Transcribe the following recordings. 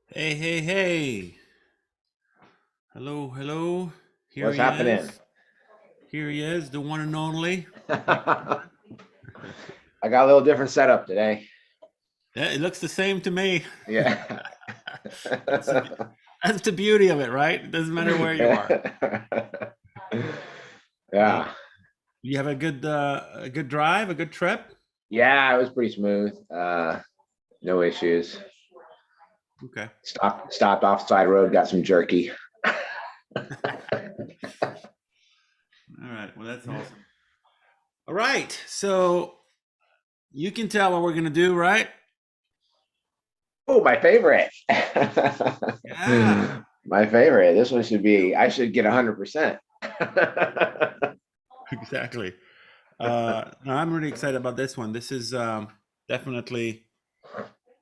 Hey, hey, hey. Hello, hello. Here What's he happening? is. Here he is, the one and only. I got a little different setup today. Yeah, it looks the same to me. Yeah. That's the, that's the beauty of it, right? It doesn't matter where you are. Uh, Yeah. you have a good drive, a good trip? Yeah, it was pretty smooth. No issues. Okay. Stopped off side road, got some jerky. All right. Well, that's awesome. All right. So you can tell what we're going to do, right? Oh, my favorite. Yeah, My favorite. This one should be, I should get 100%. exactly. No, I'm really excited about this one. This is definitely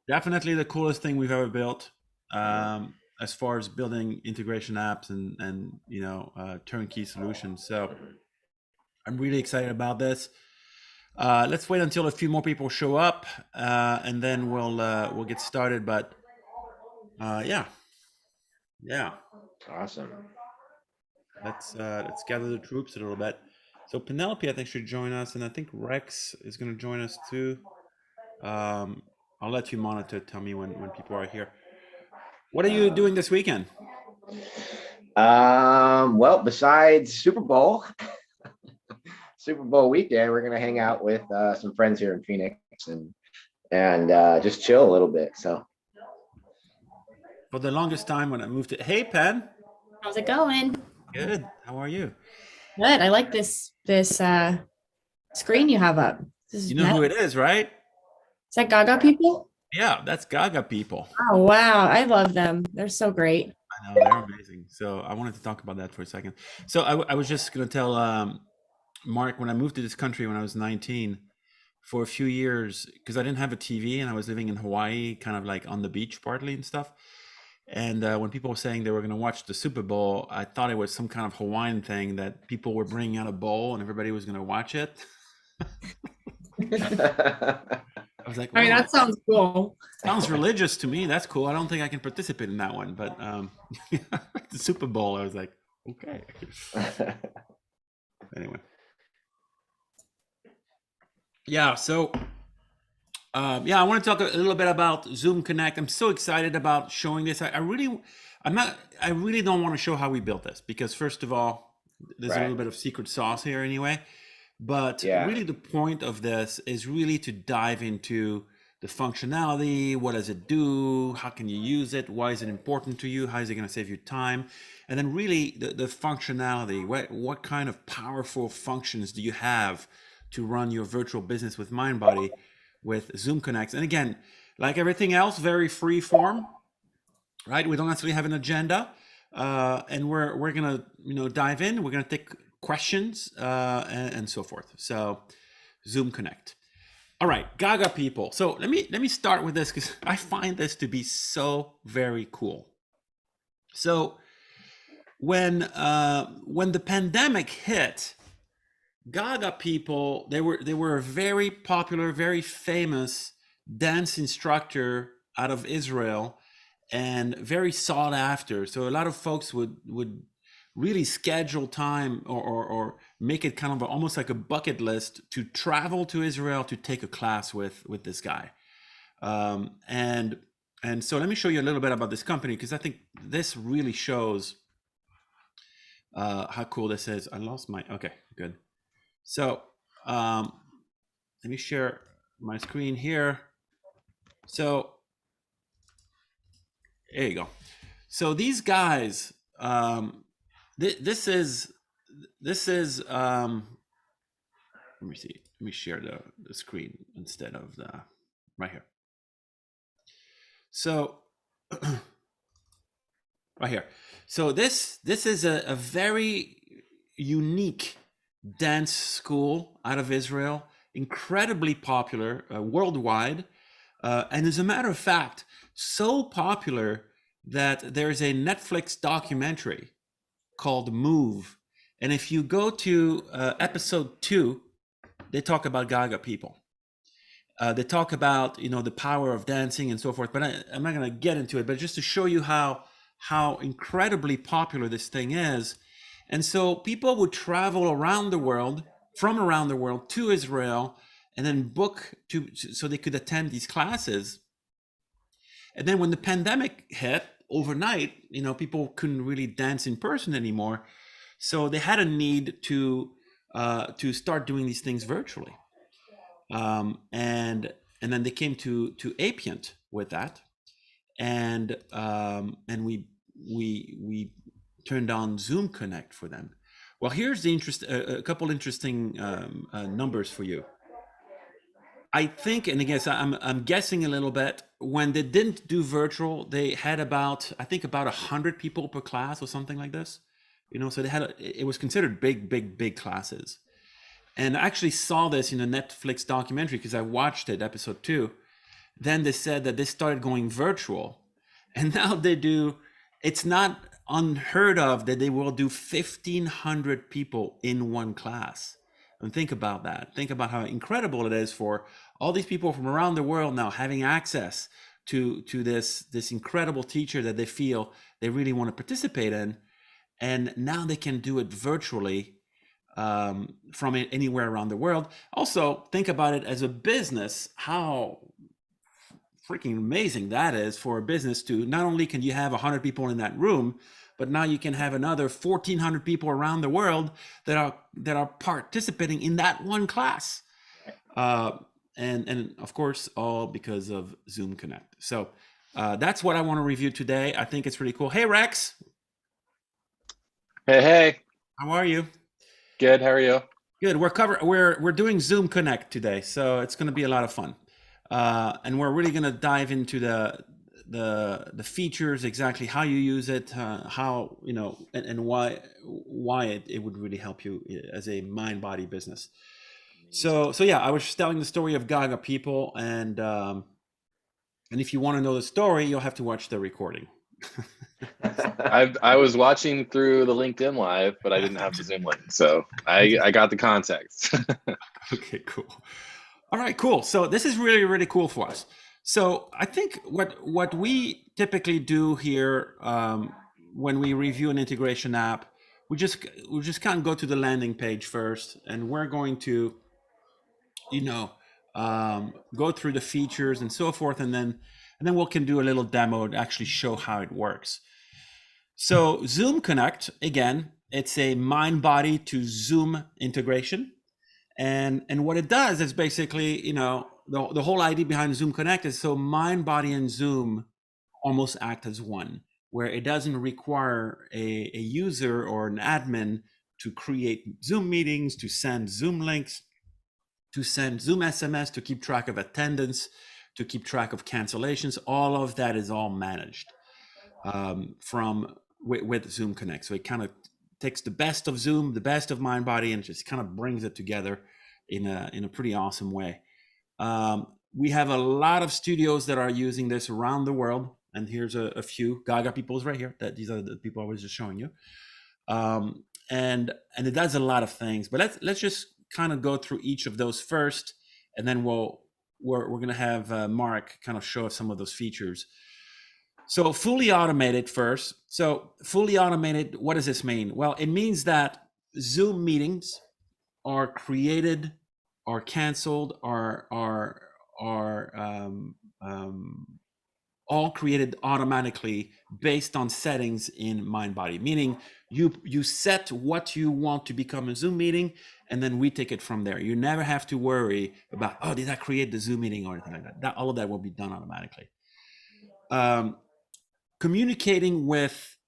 definitely the coolest thing we've ever built, as far as building integration apps and turnkey solutions. So I'm really excited about this. Let's wait until a few more people show up, and then we'll get started. But yeah, yeah, Awesome. let's gather the troops a little bit. So Penelope, I think, should join us, and I think Rex is going to join us too. Um, I'll let you monitor. Tell me when people are here. What are you Uh, doing this weekend? well, besides Super Bowl weekend, we're gonna hang out with some friends here in Phoenix and just chill a little bit. So For the longest time when I moved to, hey Pen, How's it going? good. How are you? Good. I like this screen you have up. This You is know nice. who it is, right? Is that Gaga people? Yeah, that's Gaga people. Oh wow, I love them. They're so great. I know they're amazing. So I wanted to talk about that for a second. So I was just gonna tell Mark, when I moved to this country when I was 19, for a few years, because I didn't have a TV and I was living in Hawaii, kind of like on the beach partly and stuff. And when people were saying they were going to watch the Super Bowl, I thought it was some kind of Hawaiian thing that people were bringing out a bowl and everybody was going to watch it. I was like, I mean, wow, that sounds cool. sounds religious to me. That's cool. I don't think I can participate in that one. But the Super Bowl, I was like, okay. Anyway, yeah. So yeah, I want to talk a little bit about Zoom Connect. I'm so excited about showing this. I really don't want to show how we built this because first of all, there's a right. little bit of secret sauce here anyway. But Yeah. really, the point of this is really to dive into the functionality. What does it do? How can you use it? Why is it important to you? How is it going to save you time? And then really the functionality. What kind of powerful functions do you have to run your virtual business with MindBody with Zoom Connects? And again, like everything else, very free form, right? We don't necessarily have an agenda, and we're gonna dive in. We're gonna take questions and so forth. So Zoom Connect. All right, Gaga people. So let me start with this because I find this to be so very cool. So when the pandemic hit, Gaga people, they were a very popular, very famous dance instructor out of Israel and very sought after. So a lot of folks would really schedule time or make it kind of almost like a bucket list to travel to Israel to take a class with this guy. And so let me show you a little bit about this company because I think this really shows how cool this is. I lost my okay, good. So um, let me share my screen here. So there you go. So these guys, this is let me see. Let me share the screen instead of the right here. So right here. So this is a very unique dance school out of Israel, incredibly popular worldwide, and as a matter of fact, so popular that there's a Netflix documentary called Move, and if you go to episode 2, they talk about Gaga people. They talk about, you know, the power of dancing and so forth, but I'm not going to get into it, but just to show you how incredibly popular this thing is. And so people would travel around the world, from around the world to Israel, and then book so they could attend these classes. And then when the pandemic hit overnight, you know, people couldn't really dance in person anymore. So they had a need to start doing these things virtually. And then they came to APIANT with that, and we turned on Zoom Connect for them. Well, here's the a couple interesting numbers for you. I think, and again, I'm guessing a little bit. When they didn't do virtual, they had about, I think, about 100 people per class or something like this. You know, so they had it was considered big classes. And I actually saw this in a Netflix documentary because I watched it, episode 2. Then they said that they started going virtual, and now they do. It's not unheard of that they will do 1,500 people in one class. And think about that. Think about how incredible it is for all these people from around the world now having access to this incredible teacher that they feel they really want to participate in, and now they can do it virtually from anywhere around the world. Also, think about it as a business, how freaking amazing that is for a business to not only can you have 100 people in that room, but now you can have another 1,400 people around the world that are participating in that one class. And of course, all because of Zoom Connect. So that's what I want to review today. I think it's really cool. Hey, Rex. Hey, How are you? good. How are you? Good. We're doing Zoom Connect today, so it's going to be a lot of fun, and we're really going to dive into the features, exactly how you use it, how, you know, and why it would really help you as a mind body business. So yeah, I was just telling the story of Gaga people, and if you want to know the story, you'll have to watch the recording. I was watching through the LinkedIn Live, but I didn't have the Zoom link, so I got the context. Okay, cool. All right, cool. So this is really cool for us. So I think what we typically do here when we review an integration app, we just kind of go to the landing page first, and we're going to, you know, go through the features and so forth, and then we can do a little demo to actually show how it works. So Zoom Connect, again, it's a mind body to Zoom integration. And what it does is basically, you know, the whole idea behind Zoom Connect is so mind, body, and Zoom almost act as one, where it doesn't require a user or an admin to create Zoom meetings, to send Zoom links, to send Zoom SMS, to keep track of attendance, to keep track of cancellations. All of that is all managed with Zoom Connect. So it kind of takes the best of Zoom, the best of mind body, and just kind of brings it together in a pretty awesome way. We have a lot of studios that are using this around the world, and here's a few. Gaga people's right here. These are the people I was just showing you. And it does a lot of things, but let's just kind of go through each of those first, and then we're going to have Mark kind of show us some of those features. So fully automated first. So fully automated, what does this mean? Well, it means that Zoom meetings are created, are canceled, are all created automatically based on settings in MindBody. Meaning you set what you want to become a Zoom meeting, and then we take it from there. You never have to worry about, oh, did I create the Zoom meeting or anything like that. All of that will be done automatically. Communicating with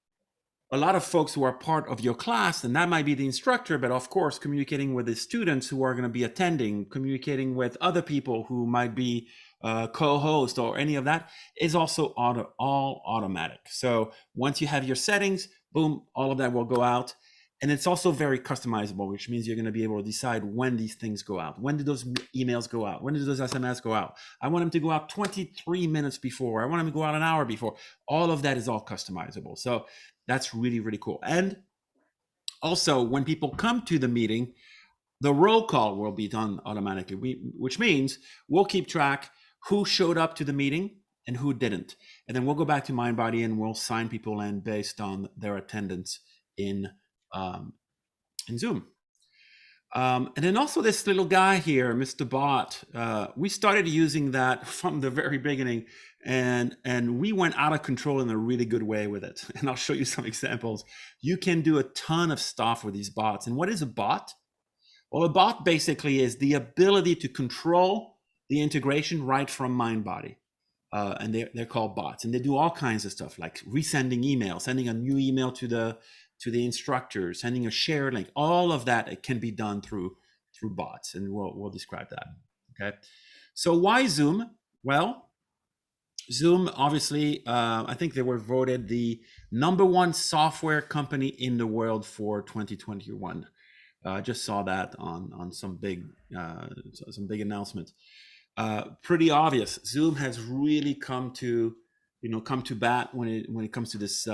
a lot of folks who are part of your class, and that might be the instructor, but of course, communicating with the students who are going to be attending, communicating with other people who might be co-host or any of that is also all automatic. So once you have your settings, boom, all of that will go out. And it's also very customizable, which means you're going to be able to decide when these things go out. When do those emails go out? When do those SMS go out? I want them to go out 23 minutes before. I want them to go out an hour before. All of that is all customizable. So that's really cool. And also, when people come to the meeting, the roll call will be done automatically, which means we'll keep track who showed up to the meeting and who didn't. And then we'll go back to MindBody and we'll sign people in based on their attendance in Zoom. And then also this little guy here, Mr. Bot, we started using that from the very beginning, and we went out of control in a really good way with it. And I'll show you some examples. You can do a ton of stuff with these bots. And what is a bot? Well, a bot basically is the ability to control the integration right from MindBody. And they're called bots, and they do all kinds of stuff like resending email, sending a new email to the instructor, sending a share link. All of that, it can be done through bots, and we'll describe that. Okay, so why Zoom? Well, Zoom, obviously, I think they were voted the #1 software company in the world for 2021. I just saw that on some big announcement. Pretty obvious. Zoom has really come to bat when it comes to this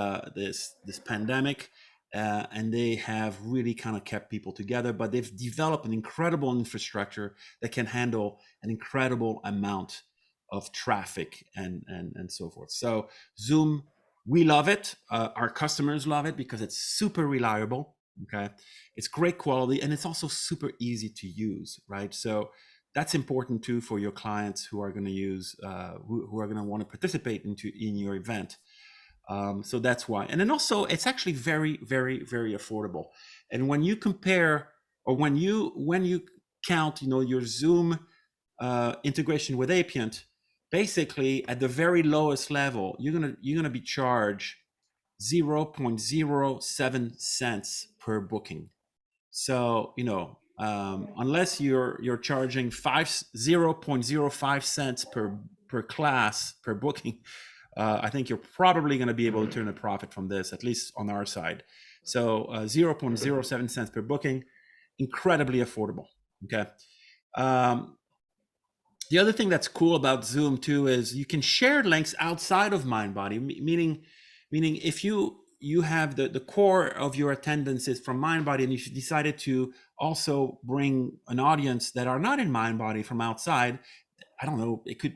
pandemic, and they have really kind of kept people together. But they've developed an incredible infrastructure that can handle an incredible amount of traffic and so forth. So Zoom, we love it. Our customers love it because it's super reliable. Okay, it's great quality, and it's also super easy to use, right? So that's important too for your clients who are going to use, who are going to want to participate in your event. So that's why. And then also, it's actually very, very, very affordable. And when you compare, or when you count, your Zoom integration with APIANT, basically at the very lowest level, you're gonna be charged 0.07 cents per booking. So unless you're charging 0.05 cents per class per booking, I think you're probably going to be able to turn a profit from this, at least on our side. So 0.07 cents per booking, incredibly affordable. Okay. The other thing that's cool about Zoom too is you can share links outside of MindBody, meaning if you have the core of your attendance is from MindBody, and you decided to also bring an audience that are not in MindBody from outside. I don't know. It could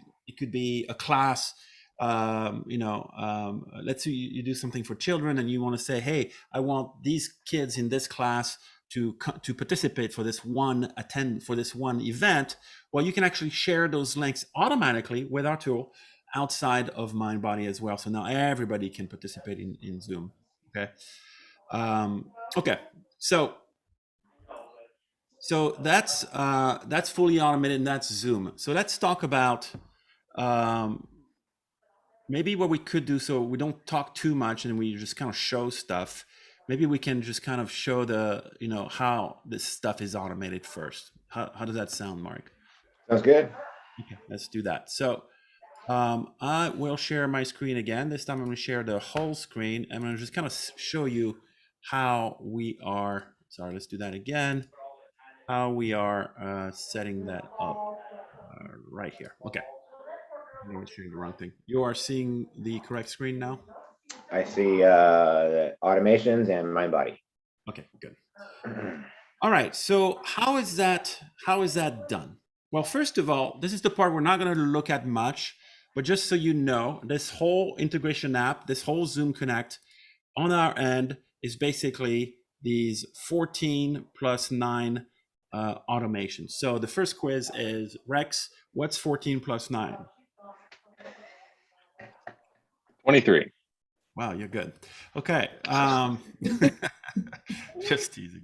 be a class. Let's say you do something for children, and you want to say, "Hey, I want these kids in this class to participate for this one event." Well, you can actually share those links automatically with our tool outside of MindBody as well. So now everybody can participate in Zoom. Okay. Okay. So that's fully automated, and that's Zoom. So let's talk about maybe what we could do, so we don't talk too much and we just kind of show stuff. Maybe we can just kind of show how this stuff is automated first. How does that sound, Mark? Sounds good. Okay, let's do that. So I will share my screen again. This time I'm going to share the whole screen. I'm going to just kind of show you how we are. Sorry, let's do that again. How we are setting that up right here. Okay. I was sharing the wrong thing. You are seeing the correct screen now? I see automations and MindBody. Okay, good. All right. So how is that done? Well, first of all, this is the part we're not going to look at much, but just so you know, this whole integration app, this whole Zoom Connect on our end is basically these 14 plus 9 automations. So the first quiz is, Rex, what's 14 plus 9? 23. Wow, you're good. Okay. Just teasing.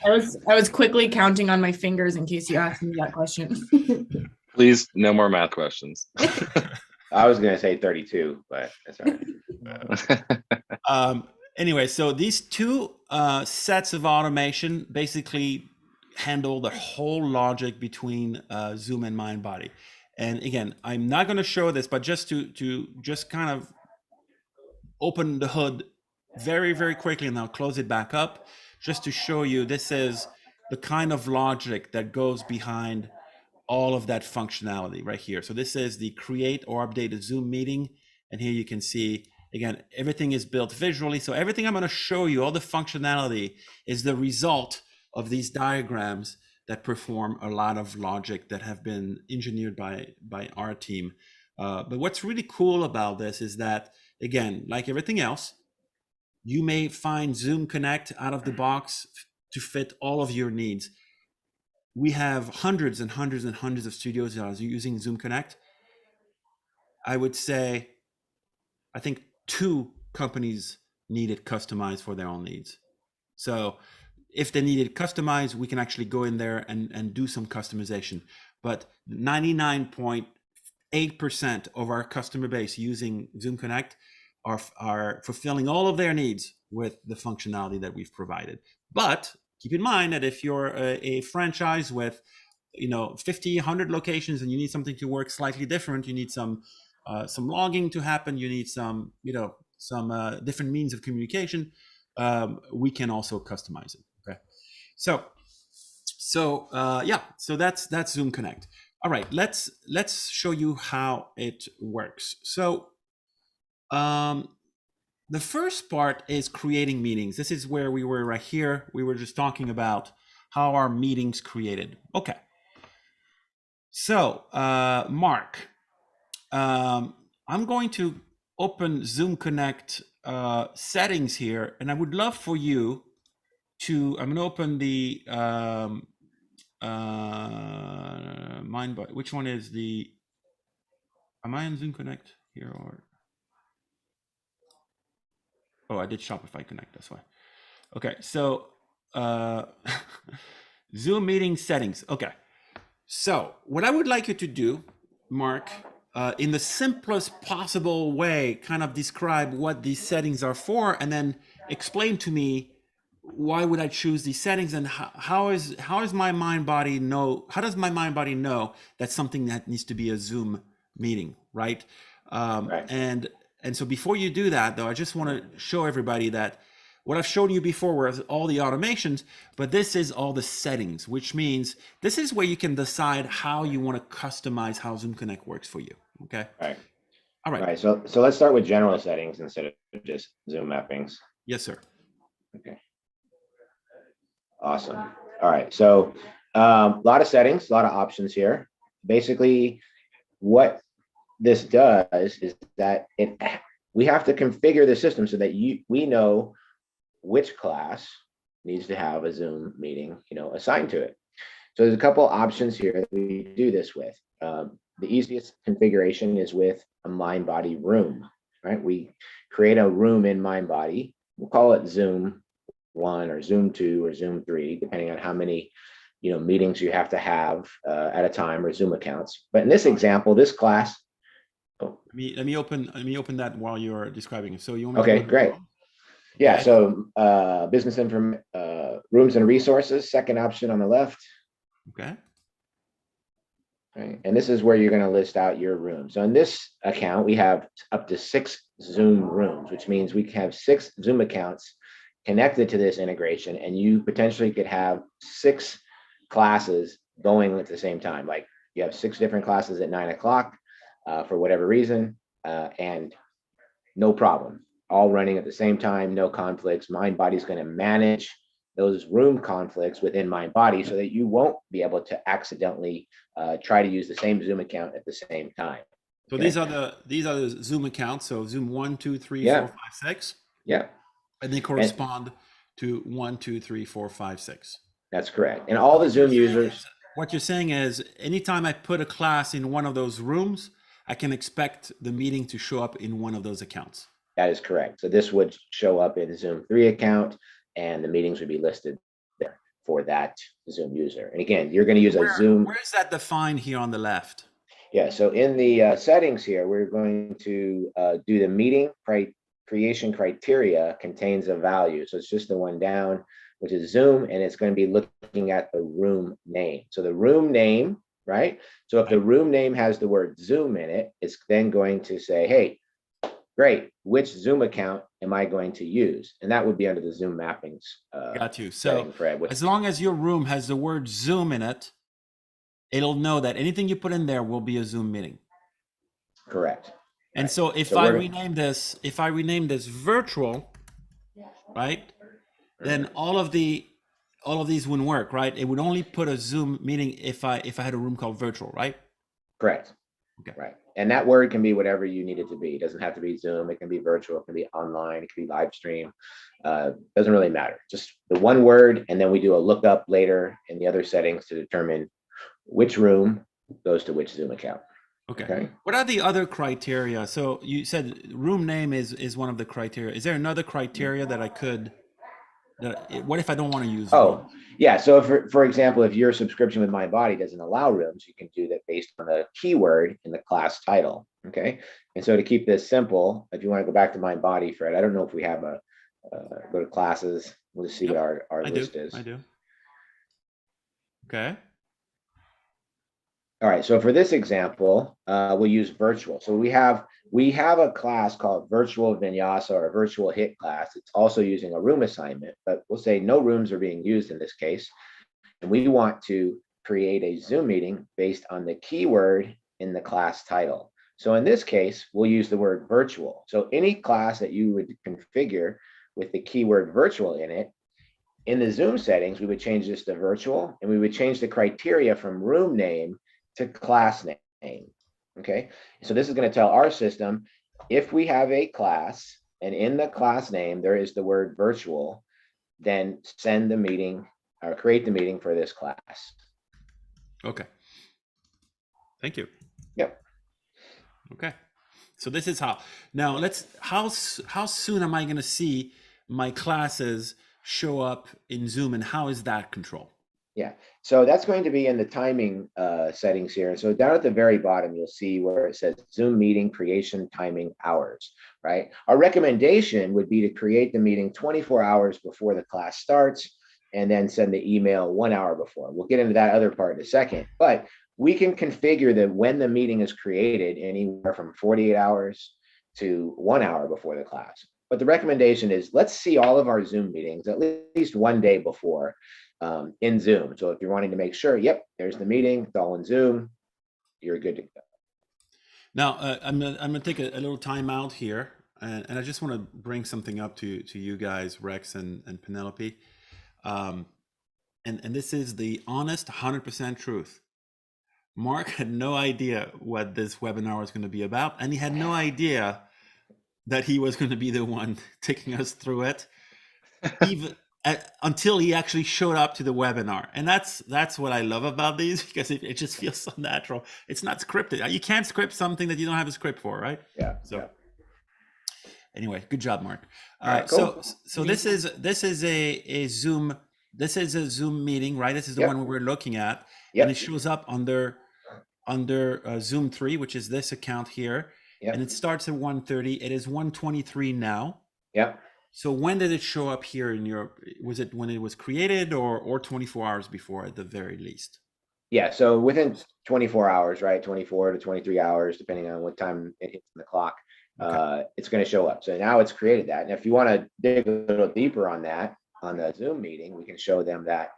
I was quickly counting on my fingers in case you asked me that question. Please, no more math questions. I was going to say 32, but that's all right. Anyway, so these two sets of automation basically handle the whole logic between Zoom and MindBody. And again, I'm not going to show this, but just to just kind of open the hood very, very quickly, and I'll close it back up, just to show you this is the kind of logic that goes behind all of that functionality right here. So this is the create or update a Zoom meeting. And here you can see, again, everything is built visually. So everything I'm going to show you, all the functionality, is the result of these diagrams that perform a lot of logic that have been engineered by our team. But what's really cool about this is that, again, like everything else, you may find Zoom Connect out of the box to fit all of your needs. We have hundreds and hundreds and hundreds of studios that are using Zoom Connect. I would say, I think 2 companies need it customized for their own needs. So if they need it customized, we can actually go in there and do some customization. But 99.8% of our customer base using Zoom Connect are fulfilling all of their needs with the functionality that we've provided. But keep in mind that if you're a franchise with 50, 100 locations and you need something to work slightly different, you need some logging to happen, you need some different means of communication, we can also customize it. Okay, so that's Zoom Connect. All right, let's show you how it works. So the first part is creating meetings. This is where we were right here. We were just talking about how our meetings created. Okay. So, Mark, I'm going to open Zoom Connect settings here, and I would love for you to, I'm going to open the Mindbody. Which one is the, am I on Zoom Connect here or? Oh, I did Shopify Connect, that's why. Okay, so Zoom meeting settings. Okay, so what I would like you to do, Mark, in the simplest possible way, kind of describe what these settings are for, and then explain to me why would I choose these settings, and how does my mind body know that's something that needs to be a Zoom meeting, right? Right. And so before you do that, though, I just want to show everybody that what I've shown you before was all the automations, but this is all the settings, which means this is where you can decide how you want to customize how Zoom Connect works for you. Okay. Right. All right. Right. So let's start with general settings instead of just Zoom mappings. Yes, sir. Okay. Awesome. All right. So a lot of settings, a lot of options here. Basically, what this does is that we have to configure the system so that we know which class needs to have a Zoom meeting, assigned to it. So there's a couple options here that we do this with. The easiest configuration is with a Mindbody room, right? We create a room in Mindbody. We'll call it Zoom 1 or Zoom 2 or Zoom 3, depending on how many meetings you have to have at a time, or Zoom accounts. But in this example, this class. Let me open that while you're describing it. So you want me Okay, to great. Yeah, okay. so business information, rooms and resources, second option on the left. Okay. Right, and this is where you're going to list out your rooms. So in this account, we have up to 6 Zoom rooms, which means we can have 6 Zoom accounts connected to this integration, and you potentially could have 6 classes going at the same time. Like you have 6 different classes at 9 o'clock for whatever reason, and no problem, all running at the same time, no conflicts. Mindbody is going to manage those room conflicts within Mindbody so that you won't be able to accidentally try to use the same Zoom account at the same time. So Okay. these are the Zoom accounts. So Zoom 1, 2, 3, Yeah. 4, 5, 6. Yeah. And they correspond to 1, 2, 3, 4, 5, 6. That's correct. And all the Zoom users. What you're saying is, anytime I put a class in one of those rooms, I can expect the meeting to show up in one of those accounts. That is correct. So this would show up in the Zoom 3 account, and the meetings would be listed there for that Zoom user. And again, you're going to use a Zoom. Where is that defined here on the left? Yeah. So in the settings here, we're going to do the meeting creation criteria contains a value. So it's just the one down, which is Zoom, and it's going to be looking at the room name. So the room name, right? So if the room name has the word Zoom in it, it's then going to say, hey, great, which Zoom account am I going to use? And that would be under the Zoom mappings. Got you. So Fred, as long as your room has the word Zoom in it, it'll know that anything you put in there will be a Zoom meeting. Correct. And right. so if I rename this virtual, right, then all of the all of these wouldn't work, right? It would only put a Zoom meeting if I had a room called virtual, right? Correct. Okay. Right. And that word can be whatever you need it to be. It doesn't have to be Zoom. It can be virtual. It can be online. It can be live stream. Doesn't really matter. Just the one word. And then we do a lookup later in the other settings to determine which room goes to which Zoom account. Okay. Okay. What are the other criteria? So you said room name is one of the criteria. Is there another criteria that I could, what if I don't want to use room? Oh, yeah. So for example, if your subscription with MindBody doesn't allow rooms, you can do that based on the keyword in the class title. Okay. And so to keep this simple, if you want to go back to MindBody, Fred, I don't know if we have a, go to classes. We'll just see Yep, what our I list do. is. I do. Okay. All right, so for this example, we'll use virtual. So we have a class called virtual vinyasa or virtual hit class. It's also using a room assignment, but we'll say no rooms are being used in this case. And we want to create a Zoom meeting based on the keyword in the class title. So in this case, we'll use the word virtual. So any class that you would configure with the keyword virtual in it, in the Zoom settings, we would change this to virtual, and we would change the criteria from room name to class name. Okay, so this is going to tell our system if we have a class and in the class name there is the word virtual, then send the meeting or create the meeting for this class. Okay. Thank you. Yep. Okay. So this is how. Now how soon am I going to see my classes show up in Zoom, and how is that controlled? Yeah, so that's going to be in the timing settings here. So down at the very bottom, you'll see where it says Zoom meeting creation timing hours, right? Our recommendation would be to create the meeting 24 hours before the class starts and then send the email 1 hour before. We'll get into that other part in a second, but we can configure that when the meeting is created anywhere from 48 hours to 1 hour before the class. But the recommendation is let's see all of our Zoom meetings at least one day before in Zoom. So if you're wanting to make sure, yep, there's the meeting, it's all in Zoom, you're good to go. Now, I'm gonna take a little time out here, and I just want to bring something up to you guys, Rex and Penelope. And this is the honest 100% truth. Mark had no idea what this webinar was going to be about, and he had no idea that he was going to be the one taking us through it, even until he actually showed up to the webinar. And that's what I love about these, because it just feels so natural. It's not scripted. You can't script something that you don't have a script for, right? Yeah. So yeah. Anyway, good job, Mark. Right, cool. So this is a Zoom. This is a Zoom meeting, right? This is the Yep. one we're looking at, Yep. and it shows up under Zoom 3, which is this account here, Yep. and it starts at 1:30. It is 1:23 now. Yep. So when did it show up here in your? Was it when it was created, or 24 hours before at the very least? Yeah, so within 24 hours, right? 24 to 23 hours, depending on what time it hits the clock, Okay. it's going to show up. So now it's created that. And if you want to dig a little deeper on that, on the Zoom meeting, we can show them that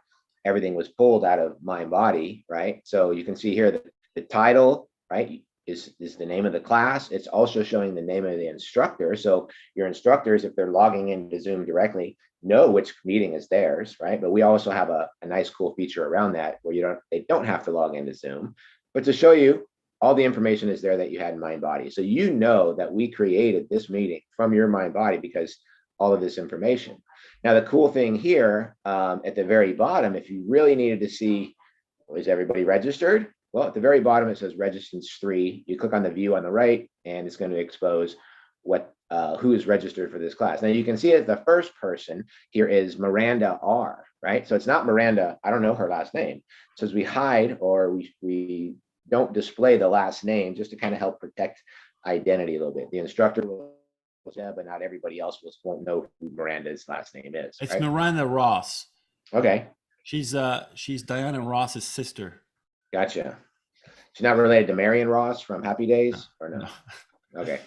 everything was pulled out of MindBody, right? So you can see here that the title, right, is the name of the class. It's also showing the name of the instructor. So your instructors, if they're logging into Zoom directly, know which meeting is theirs, right? But we also have a nice cool feature around that where they don't have to log into Zoom, but to show you all the information is there that you had in MindBody. So you know that we created this meeting from your MindBody because all of this information. Now, the cool thing here at the very bottom, if you really needed to see, is everybody registered? Well, at the very bottom, it says registrants 3. You click on the view on the right, and it's going to expose who is registered for this class. Now you can see that the first person here is Miranda R, right? So it's not Miranda, I don't know her last name. It says we hide or we don't display the last name just to kind of help protect identity a little bit. The instructor will, but not everybody else won't know who Miranda's last name is. It's right? Miranda Ross. Okay. She's Diana Ross's sister. Gotcha. She's not related to Marion Ross from Happy Days, or no? Okay.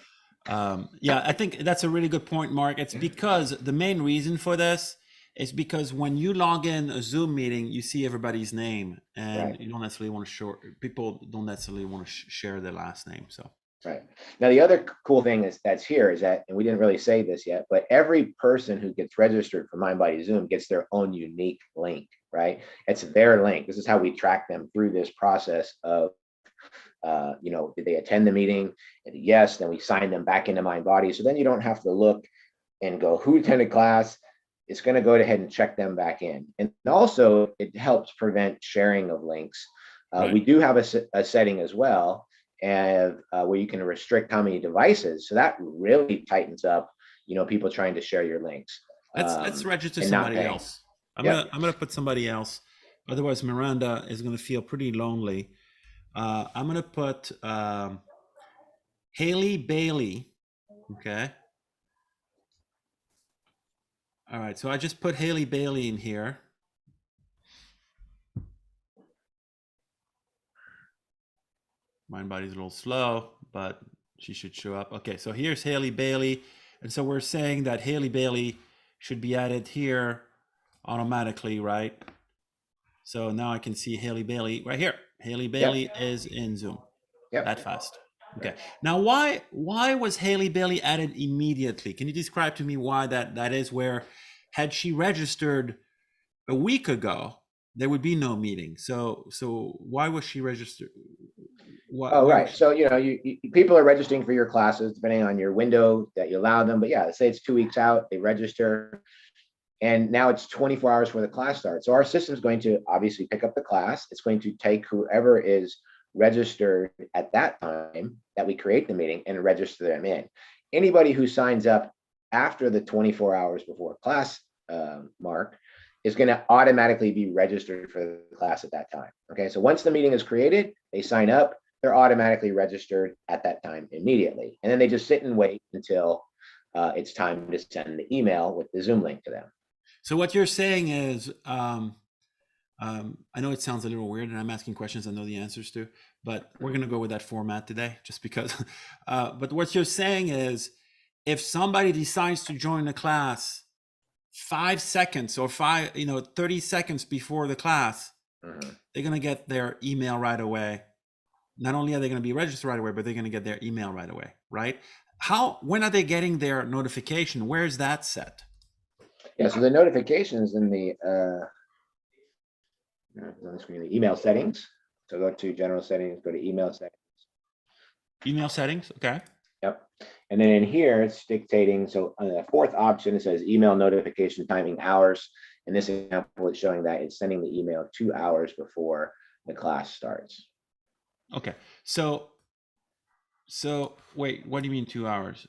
Yeah, I think that's a really good point, Mark. It's because the main reason for this is because when you log in a Zoom meeting, you see everybody's name, and Right. you don't necessarily want to show, people don't necessarily want to share their last name. So Right. Now, the other cool thing that's here is that, and we didn't really say this yet, but every person who gets registered for Mind Body Zoom gets their own unique link, right? It's their link. This is how we track them through this process of, did they attend the meeting? And yes, then we sign them back into Mind Body. So then you don't have to look and go, who attended class? It's going to go ahead and check them back in. And also, it helps prevent sharing of links. Right. We do have a setting as well, and where you can restrict how many devices. So that really tightens up, people trying to share your links. Let's register and not somebody paying. else. I'm Yep. gonna put somebody else. Otherwise, Miranda is gonna feel pretty lonely. I'm gonna put Haley Bailey. Okay. All right. So I just put Haley Bailey in here. Mind Body's a little slow, but she should show up. Okay, so here's Haley Bailey. And so we're saying that Haley Bailey should be added here automatically, right? So now I can see Haley Bailey right here. Haley Bailey is in Zoom. Yep. That fast. Okay. Now, why was Haley Bailey added immediately? Can you describe to me why that is, where had she registered a week ago, there would be no meeting. So why was she registered? Right. So, people are registering for your classes depending on your window that you allow them. But yeah, say it's 2 weeks out, they register, and now it's 24 hours before the class starts. So our system is going to obviously pick up the class. It's going to take whoever is registered at that time that we create the meeting and register them in. Anybody who signs up after the 24 hours before class mark is going to automatically be registered for the class at that time. Okay, so once the meeting is created, they sign up, they're automatically registered at that time immediately. And then they just sit and wait until it's time to send the email with the Zoom link to them. So what you're saying is, I know it sounds a little weird and I'm asking questions I know the answers to, but we're going to go with that format today just because. But what you're saying is, if somebody decides to join the class 5 seconds or 30 seconds before the class, they're going to get their email right away. Not only are they going to be registered right away, but they're going to get their email right away, right? When are they getting their notification? Where is that set? Yeah, so the notification is in the on the screen, the email settings. So go to general settings, go to email settings. Email settings, okay. Yep. And then in here, it's dictating. So on the fourth option, it says email notification timing hours. In this example, it's showing that it's sending the email 2 hours before the class starts. Okay. So wait, what do you mean 2 hours?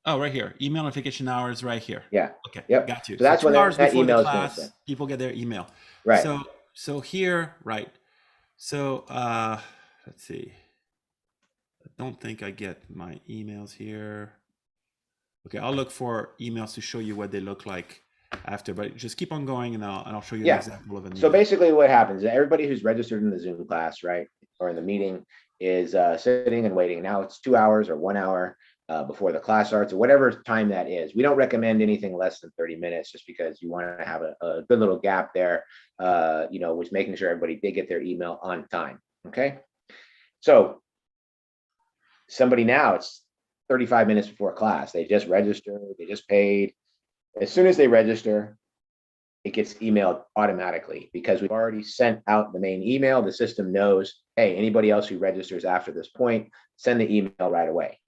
Oh, right here. Email notification hours right here. Yeah. Okay. Yep. Got you. So that's when 2 hours that before email the is going to class, send. people get their email. Right. So here, right. So let's see. I don't think I get my emails here. Okay, I'll look for emails to show you what they look like after, but just keep on going and I'll show you an example of it. So basically what happens is everybody who's registered in the Zoom class, right, or in the meeting is sitting and waiting. Now it's 2 hours or 1 hour before the class starts or whatever time that is. We don't recommend anything less than 30 minutes just because you want to have a good little gap there, with making sure everybody did get their email on time. Okay. So somebody now, it's 35 minutes before class. They just registered, they just paid. As soon as they register, it gets emailed automatically because we've already sent out the main email. The system knows, hey, anybody else who registers after this point, send the email right away.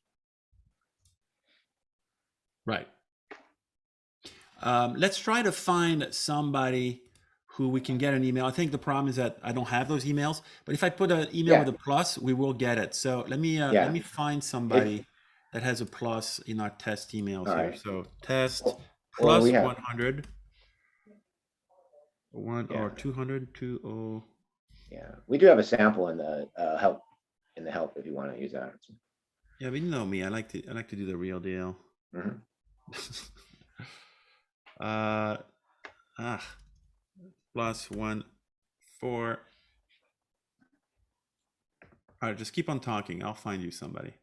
Right. Let's try to find somebody who we can get an email. I think the problem is that I don't have those emails, but if I put an email with a plus, we will get it. So let me find somebody that has a plus in our test emails here. Right. So test plus 100. 1 or 200, 20. Yeah, we do have a sample in the help if you want to use that. Yeah, but you know me, I like to do the real deal. Mm-hmm. Plus 1 4. All right, just keep on talking. I'll find you somebody.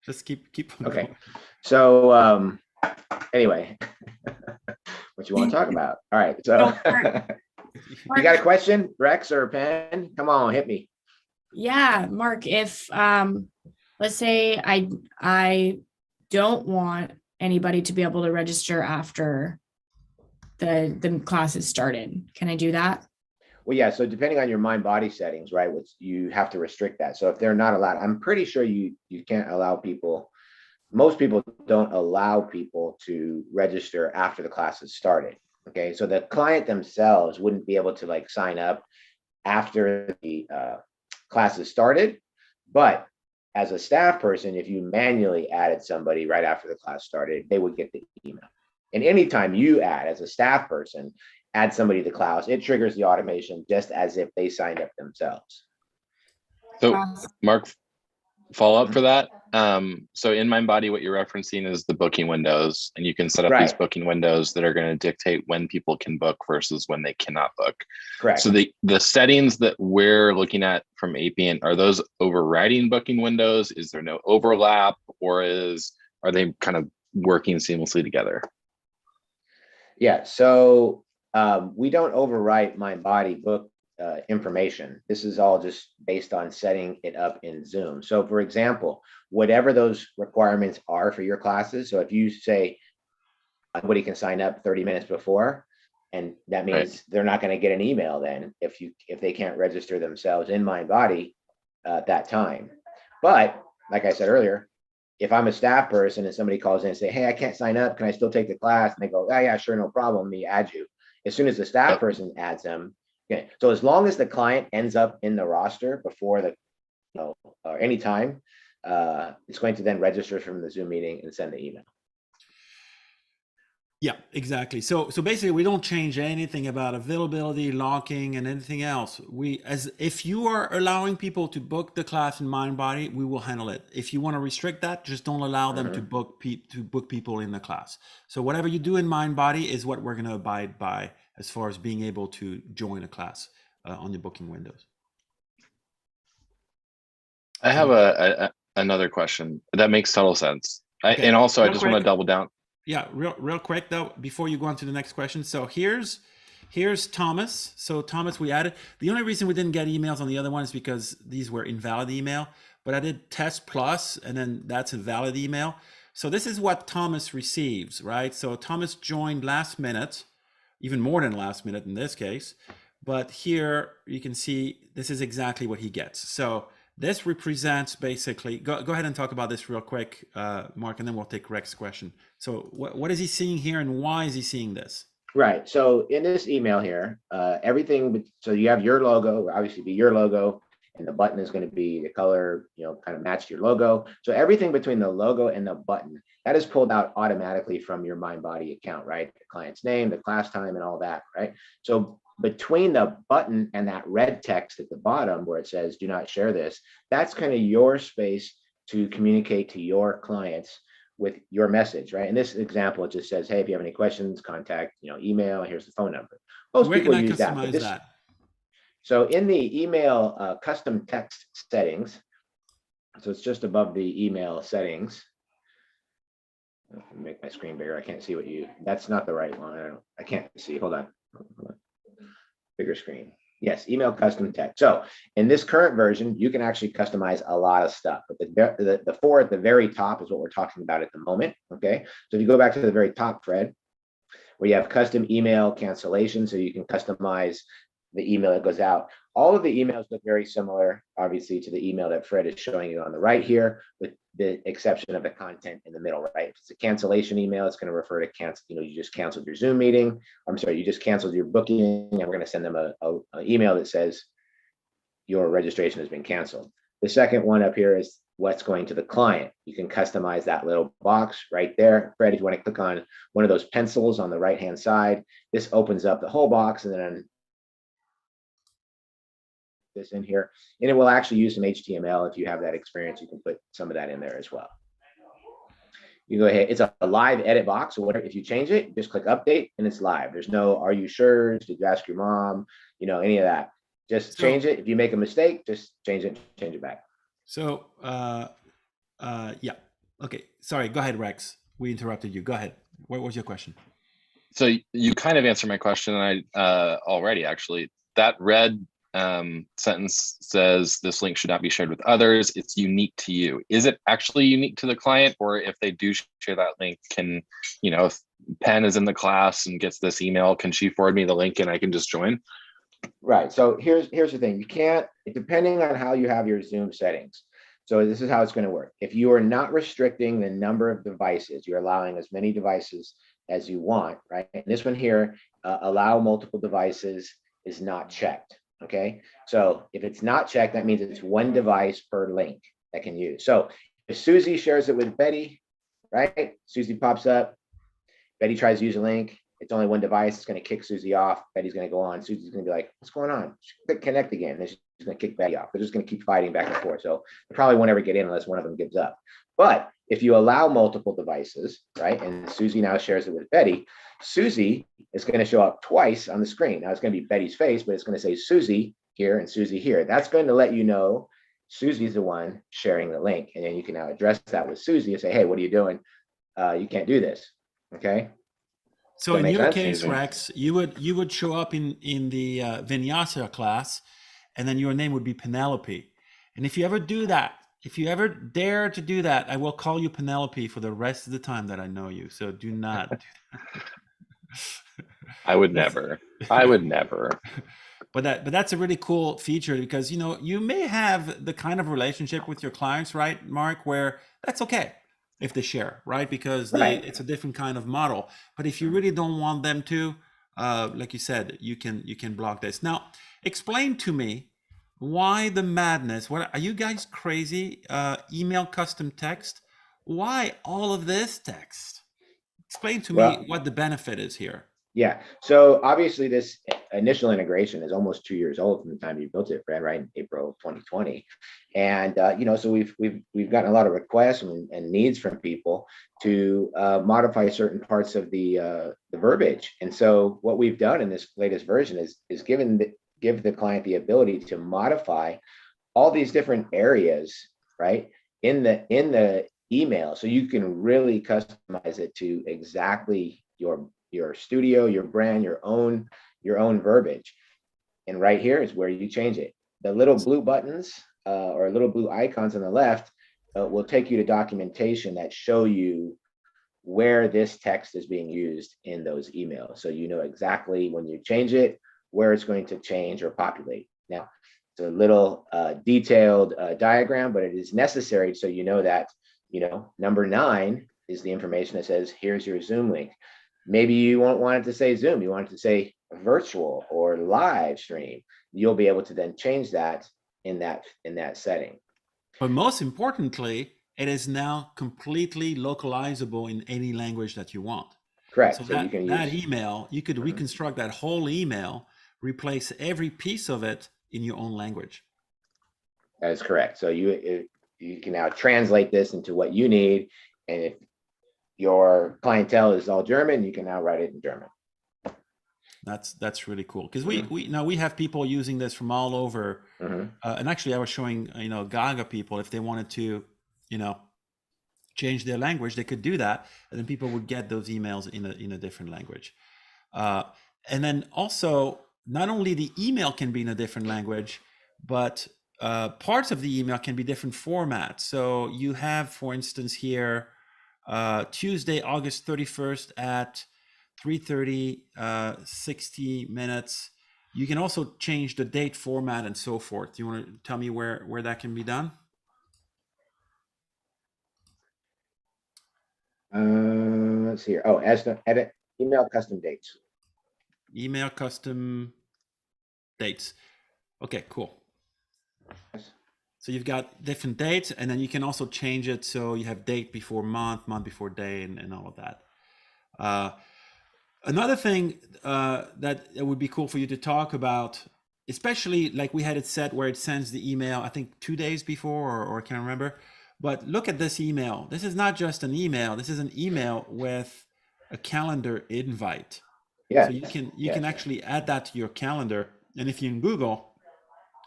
Just keep on going. So anyway, what you want to talk about? All right, so you got a question, Rex or Pen? Come on, hit me. Yeah, Mark, if let's say I don't want anybody to be able to register after the classes started. Can I do that? Well, yeah. So depending on your mind body settings, right, which you have to restrict that. So if they're not allowed, I'm pretty sure you can't allow people. Most people don't allow people to register after the classes started. Okay, so the client themselves wouldn't be able to like sign up after the classes started, but as a staff person, if you manually added somebody right after the class started, they would get the email. And anytime you add as a staff person, add somebody to the class, it triggers the automation just as if they signed up themselves. So Awesome. Mark, follow up for that. So in MindBody, what you're referencing is the booking windows, and you can set up these Right. booking windows that are going to dictate when people can book versus when they cannot book. Correct. So the settings that we're looking at from APIANT, are those overriding booking windows? Is there no overlap, or are they kind of working seamlessly together? Yeah. So we don't overwrite MindBody book information. This is all just based on setting it up in Zoom. So for example, whatever those requirements are for your classes. So if you say anybody can sign up 30 minutes before, and that means Right. they're not going to get an email then if they can't register themselves in MindBody at that time. But like I said earlier, if I'm a staff person and somebody calls in and say, hey, I can't sign up, can I still take the class? And they go, oh yeah, sure, no problem, let me add you. As soon as the staff Yep. person adds them, okay. So as long as the client ends up in the roster before the, or any time, it's going to then register from the Zoom meeting and send the email. Yeah, exactly. So basically we don't change anything about availability, locking, and anything else. As if you are allowing people to book the class in MindBody, we will handle it. If you want to restrict that, just don't allow them to book people in the class. So whatever you do in MindBody is what we're going to abide by as far as being able to join a class on the booking windows. I have another question. That makes total sense. Okay. And also, I Real just want to quick. double down. Yeah, real quick though, before you go on to the next question. So here's Thomas. So Thomas, we added. The only reason we didn't get emails on the other one is because these were invalid email. But I did test plus, and then that's a valid email. So this is what Thomas receives, right? So Thomas joined last minute, even more than last minute in this case. But here you can see this is exactly what he gets. So this represents basically, go ahead and talk about this real quick, Mark, and then we'll take Rex's question. So what is he seeing here, and why is he seeing this? Right. So in this email here, everything, so you have your logo, obviously be your logo, and the button is going to be the color, kind of match your logo. So everything between the logo and the button, that is pulled out automatically from your MindBody account, right? The client's name, the class time, and all that, right? So between the button and that red text at the bottom where it says, do not share this, that's kind of your space to communicate to your clients with your message, right? In this example, it just says, hey, if you have any questions, contact, email, here's the phone number. Most Where people can I use that. customize that? So in the email custom text settings, so it's just above the email settings. Make my screen bigger. I can't see that's not the right one. I can't see. Hold on. Bigger screen. Yes, email custom text. So in this current version, you can actually customize a lot of stuff. But the four at the very top is what we're talking about at the moment. Okay. So if you go back to the very top, Fred, where you have custom email cancellation, so you can customize the email that goes out. All of the emails look very similar, obviously, to the email that Fred is showing you on the right here, with the exception of the content in the middle, right? If it's a cancellation email, it's going to refer to cancel, you just canceled your Zoom meeting. I'm sorry, you just canceled your booking, and we're going to send them an email that says your registration has been canceled. The second one up here is what's going to the client. You can customize that little box right there. Fred, if you want to click on one of those pencils on the right-hand side, this opens up the whole box, and then this in here, and it will actually use some HTML. If you have that experience, you can put some of that in there as well. You go ahead, it's a live edit box. So whatever, if you change it, just click update and it's live. There's no, are you sure? Did you ask your mom? Any of that. Just change it. If you make a mistake, just change it back. So, yeah. Okay. Sorry. Go ahead, Rex. We interrupted you. Go ahead. What was your question? So you kind of answered my question already, actually. That red sentence says this link should not be shared with others. It's unique to you. Is it actually unique to the client? Or if they do share that link, can, you know, if Penn is in the class and gets this email, can she forward me the link and I can just join? Right. So here's the thing. You can't, depending on how you have your Zoom settings. So this is how it's going to work. If you are not restricting the number of devices, you're allowing as many devices as you want, right? And this one here, allow multiple devices, is not checked. Okay. So if it's not checked, that means it's one device per link that can use. So if Susie shares it with Betty, right? Susie pops up, Betty tries to use a link. It's only one device. It's going to kick Susie off. Betty's going to go on. Susie's going to be like, what's going on? Click connect again. And she's going to kick Betty off. They're just going to keep fighting back and forth. So they probably won't ever get in unless one of them gives up. But if you allow multiple devices, right, and Susie now shares it with Betty, Susie is going to show up twice on the screen. Now it's going to be Betty's face, but it's going to say Susie here and Susie here. That's going to let you know Susie's the one sharing the link. And then you can now address that with Susie and say, hey, what are you doing? You can't do this. Okay. So in your case, Rex, you would show up in the Vinyasa class, and then your name would be Penelope. And if you ever do that, if you ever dare to do that, I will call you Penelope for the rest of the time that I know you. So do not do that. I would never. I would never. But that's a really cool feature, because, you know, you may have the kind of relationship with your clients, right, Mark, where that's okay if they share, right? Because it's a different kind of model. But if you really don't want them to, like you said, you can block this. Now, explain to me why the madness. What are you guys crazy? Email custom text. Why all of this text? Explain to me what the benefit is here. Yeah. So obviously this initial integration is almost 2 years old from the time you built it, Fred, right? In April 2020. And, you know, so we've gotten a lot of requests and needs from people to modify certain parts of the verbiage. And so what we've done in this latest version is give the client the ability to modify all these different areas, right? In the email. So you can really customize it to exactly your studio, your brand, your own verbiage. And right here is where you change it. The little blue buttons or little blue icons on the left will take you to documentation that show you where this text is being used in those emails. So you know exactly when you change it, where it's going to change or populate. Now, it's a little detailed diagram, but it is necessary so you know that, you know, number 9 is the information that says, here's your Zoom link. Maybe you won't want it to say Zoom, you want it to say virtual or live stream. You'll be able to then change that in that setting. But most importantly, it is now completely localizable in any language that you want. Correct. So, you can that email, you could reconstruct that whole email, replace every piece of it in your own language. That is correct. So you can now translate this into what you need, and if your clientele is all German, you can now write it in German. That's really cool, because we have people using this from all over, and actually I was showing, you know, Gaga people, if they wanted to, you know, change their language, they could do that, and then people would get those emails in a different language. And then also, not only the email can be in a different language, but parts of the email can be different formats. So you have, for instance, here, Tuesday, August 31st at 3:30, 60 minutes. You can also change the date format and so forth. Do you want to tell me where that can be done? Let's see here. Oh, as to edit email custom dates. Email custom dates. Okay, cool. So you've got different dates, and then you can also change it so you have date before month, month before day, and all of that. Another thing that it would be cool for you to talk about, especially like we had it set where it sends the email, I think 2 days before, or I can't remember. But look at this email. This is not just an email. This is an email with a calendar invite. Yeah. So you can actually add that to your calendar, and if you're in Google,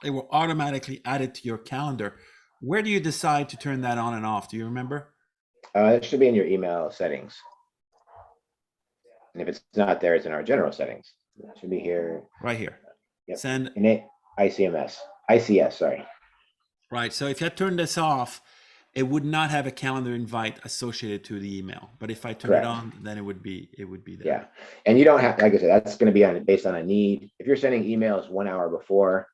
it will automatically add it to your calendar. Where do you decide to turn that on and off? Do you remember? It should be in your email settings. And if it's not there, it's in our general settings. It should be here. Right here. Yep. Send. And ICS, sorry. Right. So if I turn this off, it would not have a calendar invite associated to the email. But if I turn it Correct. on, then it would be there. Yeah. And you don't have, like I said, that's going to be based on a need. If you're sending emails 1 hour before,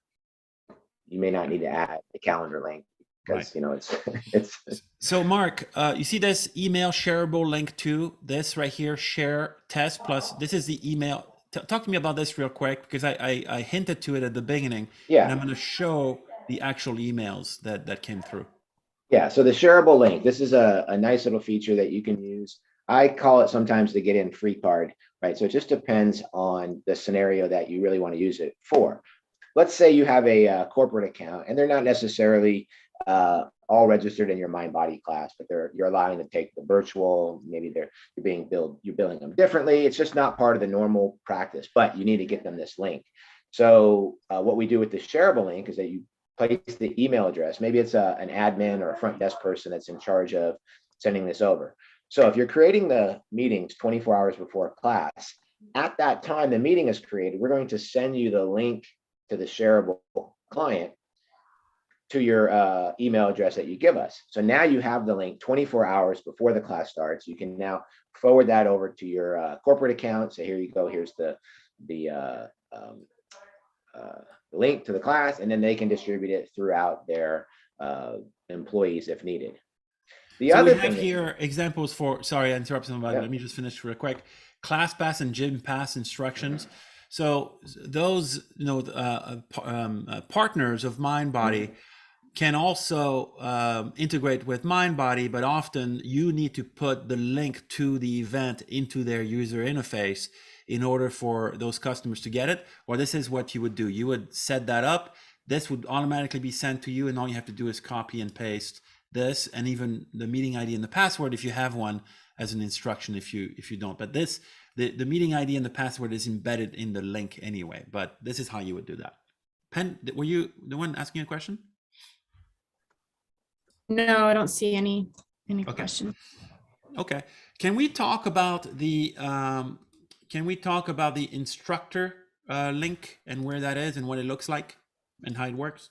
you may not need to add the calendar link because, Right. you know, it's. So Mark, you see this email shareable link to this right here, share test plus, this is the email. Talk to me about this real quick because I hinted to it at the beginning. Yeah. And I'm going to show the actual emails that came through. Yeah, so the shareable link, this is a nice little feature that you can use. I call it sometimes the get in free card, right? So it just depends on the scenario that you really want to use it for. Let's say you have a corporate account and they're not necessarily all registered in your mind body class, but you're allowing them to take the virtual, maybe you're billing them differently. It's just not part of the normal practice, but you need to get them this link. So what we do with the shareable link is that you place the email address. Maybe it's an admin or a front desk person that's in charge of sending this over. So if you're creating the meetings 24 hours before class, at that time the meeting is created, we're going to send you the link to the shareable client to your email address that you give us. So now you have the link 24 hours before the class starts. You can now forward that over to your corporate account. So here you go. Here's the link to the class, and then they can distribute it throughout their employees if needed. The so other we have thing here examples for, sorry, I interrupted somebody. Yeah. Let me just finish real quick. Class pass and gym pass instructions. So those, partners of MindBody can also integrate with MindBody, but often you need to put the link to the event into their user interface in order for those customers to get it. Or this is what you would do. You would set that up. This would automatically be sent to you, and all you have to do is copy and paste this, and even the meeting ID and the password if you have one as an instruction if you don't. But this, the meeting ID and the password is embedded in the link anyway. But this is how you would do that. Pen, were you the one asking a question? No, I don't see any Okay. questions. Okay. Can we talk about the instructor link and where that is and what it looks like and how it works?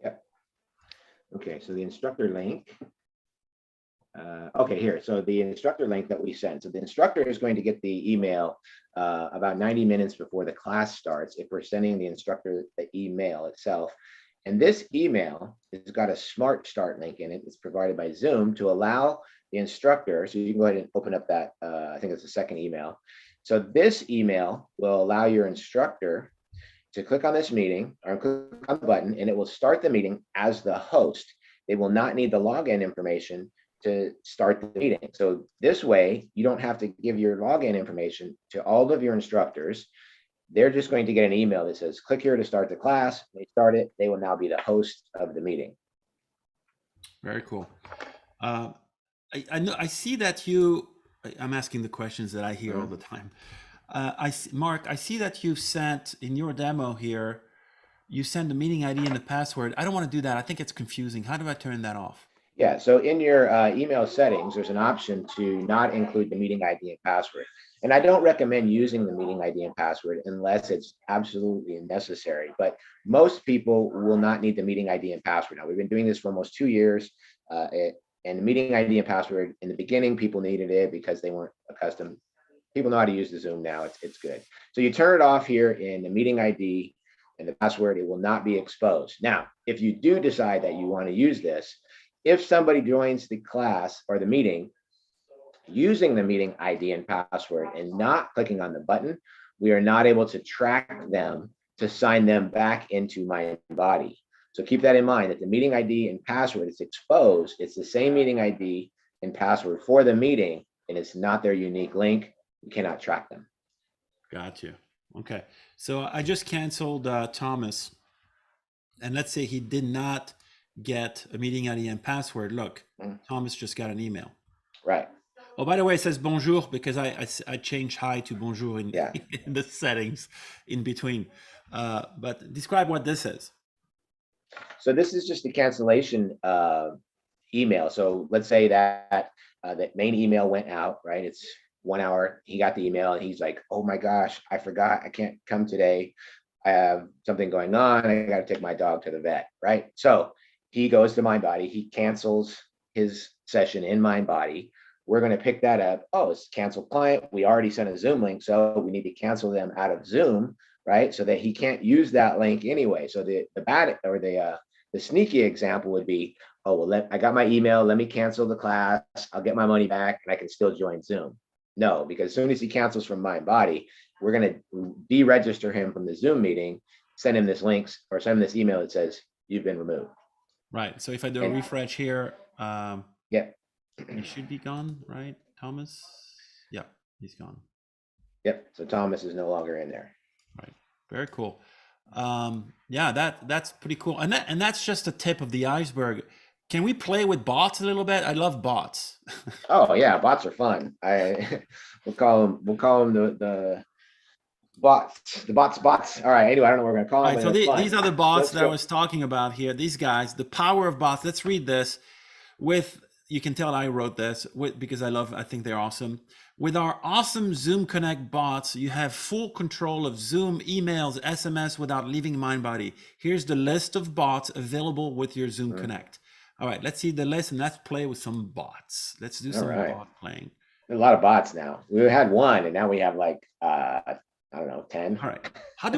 Yep. Okay, so the instructor link. Okay, here. So the instructor link that we send. So the instructor is going to get the email about 90 minutes before the class starts if we're sending the instructor the email itself. And this email has got a smart start link in it. It's provided by Zoom to allow the instructor. So you can go ahead and open up that. I think it's the second email. So this email will allow your instructor to click on this meeting or click on the button, and it will start the meeting as the host. They will not need the login information to start the meeting. So this way, you don't have to give your login information to all of your instructors. They're just going to get an email that says, click here to start the class. They start it. They will now be the host of the meeting. Very cool. I know, I see that I'm asking the questions that I hear all the time. Mark, I see that you sent in your demo here, you send the meeting ID and the password. I don't want to do that. I think it's confusing. How do I turn that off? Yeah, so in your email settings, there's an option to not include the meeting ID and password. And I don't recommend using the meeting ID and password unless it's absolutely necessary. But most people will not need the meeting ID and password. Now, we've been doing this for almost 2 years. And the meeting ID and password, in the beginning, people needed it because they weren't accustomed. People know how to use the Zoom now. It's good. So you turn it off here in the meeting ID and the password. It will not be exposed. Now, if you do decide that you want to use this, if somebody joins the class or the meeting using the meeting ID and password and not clicking on the button, we are not able to track them to sign them back into MindBody. So keep that in mind that the meeting ID and password is exposed. It's the same meeting ID and password for the meeting, and it's not their unique link. You cannot track them. Got you. Okay. So I just canceled Thomas, and let's say he did not get a meeting ID and password. Look, Thomas just got an email. Right. Oh, by the way, it says bonjour because I changed hi to bonjour in the settings in between. But describe what this is. So this is just a cancellation email. So let's say that that main email went out, right? 1 hour, he got the email and he's like, oh my gosh, I forgot, I can't come today. I have something going on. I got to take my dog to the vet, right? So he goes to MindBody, he cancels his session in MindBody. We're going to pick that up. Oh, it's canceled client. We already sent a Zoom link, so we need to cancel them out of Zoom, right? So that he can't use that link anyway. So the bad or the sneaky example would be, oh, well, I got my email. Let me cancel the class. I'll get my money back and I can still join Zoom. No, because as soon as he cancels from MindBody, we're going to deregister him from the Zoom meeting, send him this links or send him this email that says you've been removed. Right. So if I do a refresh here, Yeah. he should be gone, right, Thomas? Yeah, he's gone. Yep. So Thomas is no longer in there. Right. Very cool. Yeah, that's pretty cool. And that's just the tip of the iceberg. Can we play with bots a little bit? I love bots. Oh yeah, bots are fun. We'll call them the bots. All right. Anyway, I don't know what we're gonna call them. Right, so these are the bots that I was talking about here. These guys, the power of bots. Let's read this. You can tell I wrote this because I think they're awesome. With our awesome Zoom Connect bots, you have full control of Zoom, emails, SMS without leaving MindBody. Here's the list of bots available with your Zoom Connect. All right, let's see the list and let's play with some bots. Let's do some bot playing. There's a lot of bots now. We had one and now we have like I don't know, 10. All right. How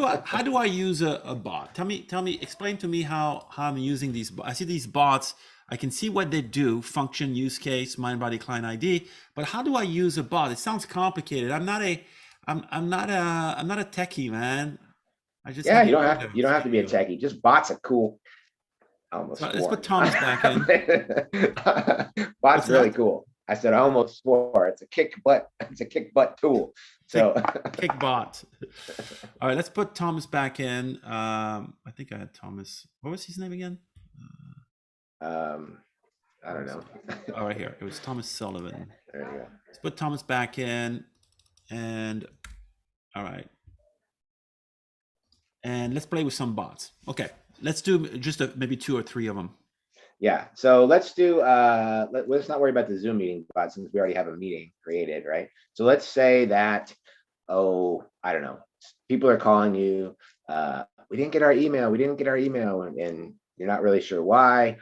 do I use a bot? Tell me, explain to me how I'm using these. I see these bots. I can see what they do, function, use case, MindBody, client ID, but how do I use a bot? It sounds complicated. I'm not a techie, man. You don't have to be a techie. Just bots are cool. Let's put Thomas back in. Bots really cool. I said I almost swore. It's a kick butt tool. So kick bot. All right, let's put Thomas back in. I think I had Thomas. What was his name again? I don't know. Oh, right here. It was Thomas Sullivan. There you go. Let's put Thomas back in, and all right. And let's play with some bots. Okay, let's do just maybe 2 or 3 of them. Yeah. So let's do. Let's not worry about the Zoom meeting bot since we already have a meeting created, right? So let's say that, I don't know, people are calling you. We didn't get our email. And you're not really sure why.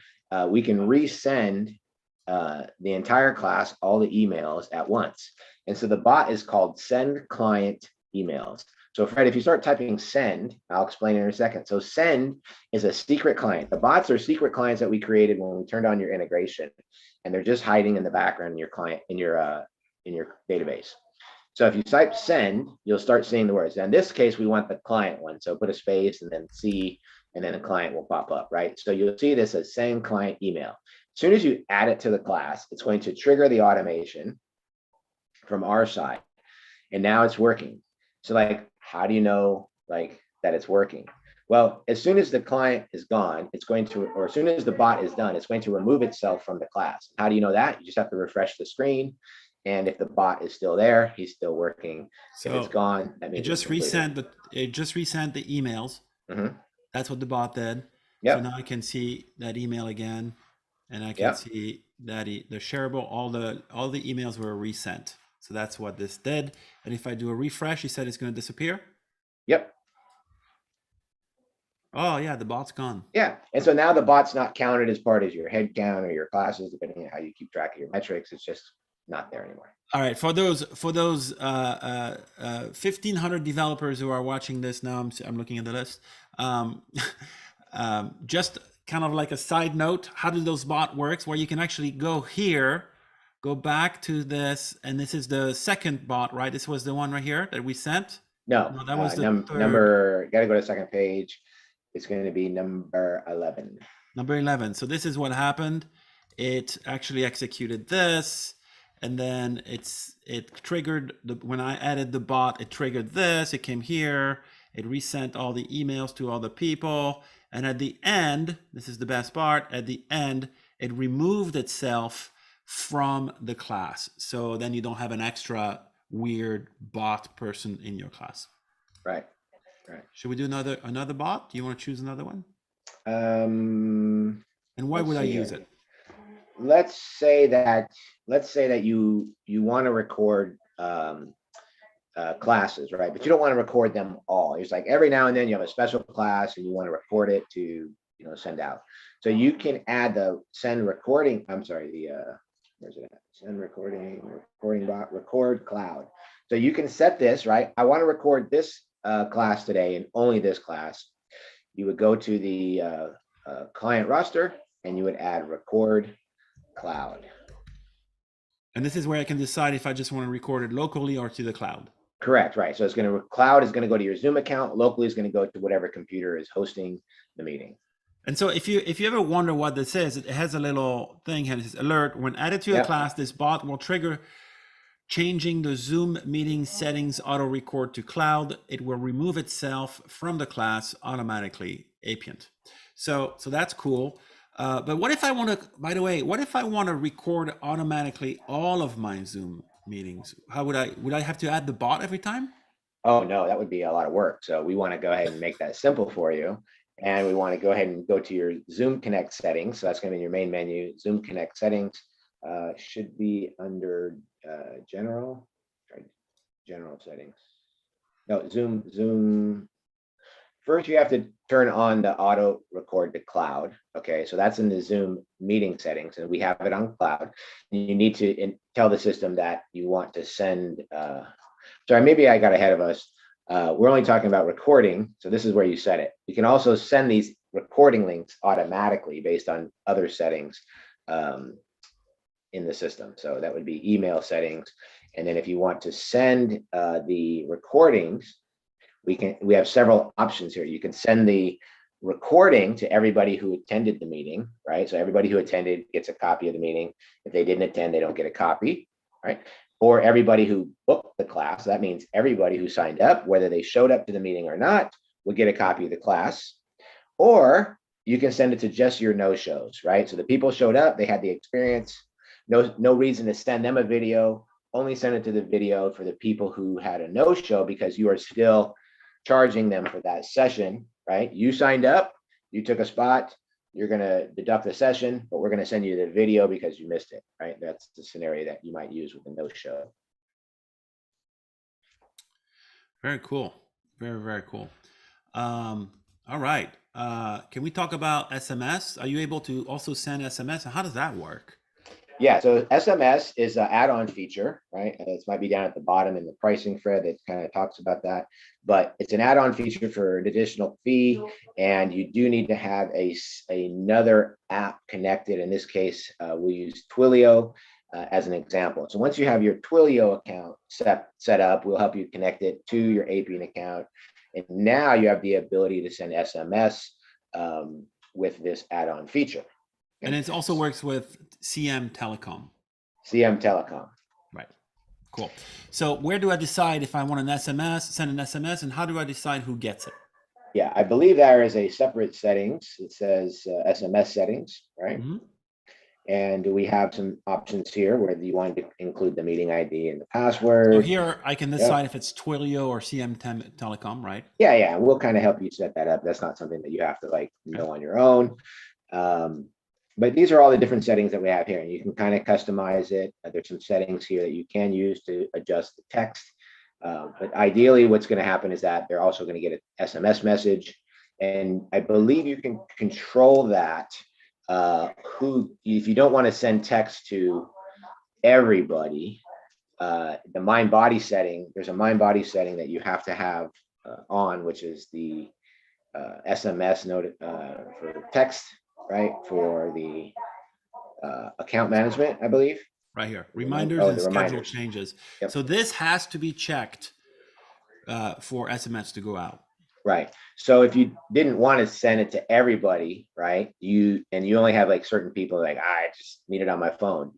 We can resend the entire class all the emails at once. And so the bot is called Send Client Emails. So Fred, if you start typing send, I'll explain in a second. So send is a secret client. The bots are secret clients that we created when we turned on your integration, and they're just hiding in the background in your client in your database. So if you type send, you'll start seeing the words. Now, in this case, we want the client one. So put a space and then C, and then the client will pop up, right? So you'll see this as send client email. As soon as you add it to the class, it's going to trigger the automation from our side. And now it's working. So like, how do you know like that it's working? Well, as soon as the client is gone, it's going to, or as soon as the bot is done, it's going to remove itself from the class. How do you know that? You just have to refresh the screen. And if the bot is still there, he's still working. So if it's gone, that means it just resent the emails. Mm-hmm. That's what the bot did. Yep. So now I can see that email again, and I can see that the shareable, all the emails were resent. So that's what this did. And if I do a refresh, he said it's going to disappear. Yep. Oh yeah, the bot's gone. Yeah. And so now the bot's not counted as part of your head count or your classes, depending on how you keep track of your metrics. It's just not there anymore. All right, for those 1,500 developers who are watching this now, I'm looking at the list. Just kind of like a side note, how do those bot works? Where you can actually go here, go back to this, and this is the second bot, right? This was the one right here that we sent. No, that was the number. Got to go to the second page. It's going to be number 11. Number 11. So this is what happened. It actually executed this. And then it triggered when I added the bot, it triggered this, it came here, it resent all the emails to all the people. And at the end, this is the best part, at the end, it removed itself from the class. So then you don't have an extra weird bot person in your class. Right. Should we do another bot? Do you want to choose another one? And why would I use it? Let's say that you want to record classes, right? But you don't want to record them all. It's like every now and then you have a special class and you want to record it to, send out. So you can add the send recording. I'm sorry, where's it at? Send recording bot, record cloud. So you can set this, right? I want to record this class today and only this class. You would go to the client roster and you would add record cloud. And this is where I can decide if I just want to record it locally or to the cloud. Correct, right. So it's going to, cloud is going to go to your Zoom account. Locally is going to go to whatever computer is hosting the meeting. And so if you ever wonder what this is, it has a little thing here. It says alert, when added to a class, this bot will trigger changing the Zoom meeting settings auto record to cloud. It will remove itself from the class automatically, APIANT. So that's cool. But what if I want to, by the way, what if I want to record automatically all of my Zoom meetings? How would I have to add the bot every time? Oh no, that would be a lot of work. So we want to go ahead and make that simple for you. And we want to go ahead and go to your Zoom Connect settings. So that's going to be your main menu. Zoom Connect settings should be under general settings. No, Zoom. First, you have to turn on the auto record to cloud. Okay, so that's in the Zoom meeting settings, and we have it on cloud. You need to tell the system that you want to send. Sorry, maybe I got ahead of us. We're only talking about recording, so this is where you set it. You can also send these recording links automatically based on other settings in the system. So that would be email settings, and then if you want to send the recordings, we have several options here. You can send the recording to everybody who attended the meeting, right? So everybody who attended gets a copy of the meeting. If they didn't attend, they don't get a copy, right? Or everybody who booked the class. That means everybody who signed up, whether they showed up to the meeting or not, would get a copy of the class. Or you can send it to just your no-shows, right? So the people showed up, they had the experience, no reason to send them a video, only send it to the video for the people who had a no-show, because you are still charging them for that session, right? You signed up, you took a spot, you're going to deduct the session, but we're going to send you the video because you missed it, right? That's the scenario that you might use with a no-show. Very cool. Very, very cool. All right. Can we talk about SMS? Are you able to also send SMS? And how does that work? Yeah, so SMS is an add-on feature, right? It might be down at the bottom in the pricing thread that kind of talks about that, but it's an add-on feature for an additional fee, and you do need to have another app connected. In this case, we use Twilio as an example. So once you have your Twilio account set up, we'll help you connect it to your APIANT account, and now you have the ability to send SMS with this add-on feature. And it also works with CM Telecom. CM Telecom. Right. Cool. So where do I decide if I want an SMS, send an SMS, and how do I decide who gets it? Yeah, I believe there is a separate settings. It says SMS settings, right? Mm-hmm. And we have some options here where you want to include the meeting ID and the password. So here I can decide if it's Twilio or CM Telecom, right? Yeah. We'll kind of help you set that up. That's not something that you have to know on your own. But these are all the different settings that we have here, and you can kind of customize it. There's some settings here that you can use to adjust the text. But ideally, what's going to happen is that they're also going to get an SMS message. And I believe you can control that. If you don't want to send text to everybody, the mind body setting, there's a mind body setting that you have to have on, which is the SMS note for text. Right, for the account management, I believe. Right here, reminders and schedule changes. Yep. So this has to be checked for SMS to go out. Right. So if you didn't want to send it to everybody, right, you only have certain people I just need it on my phone.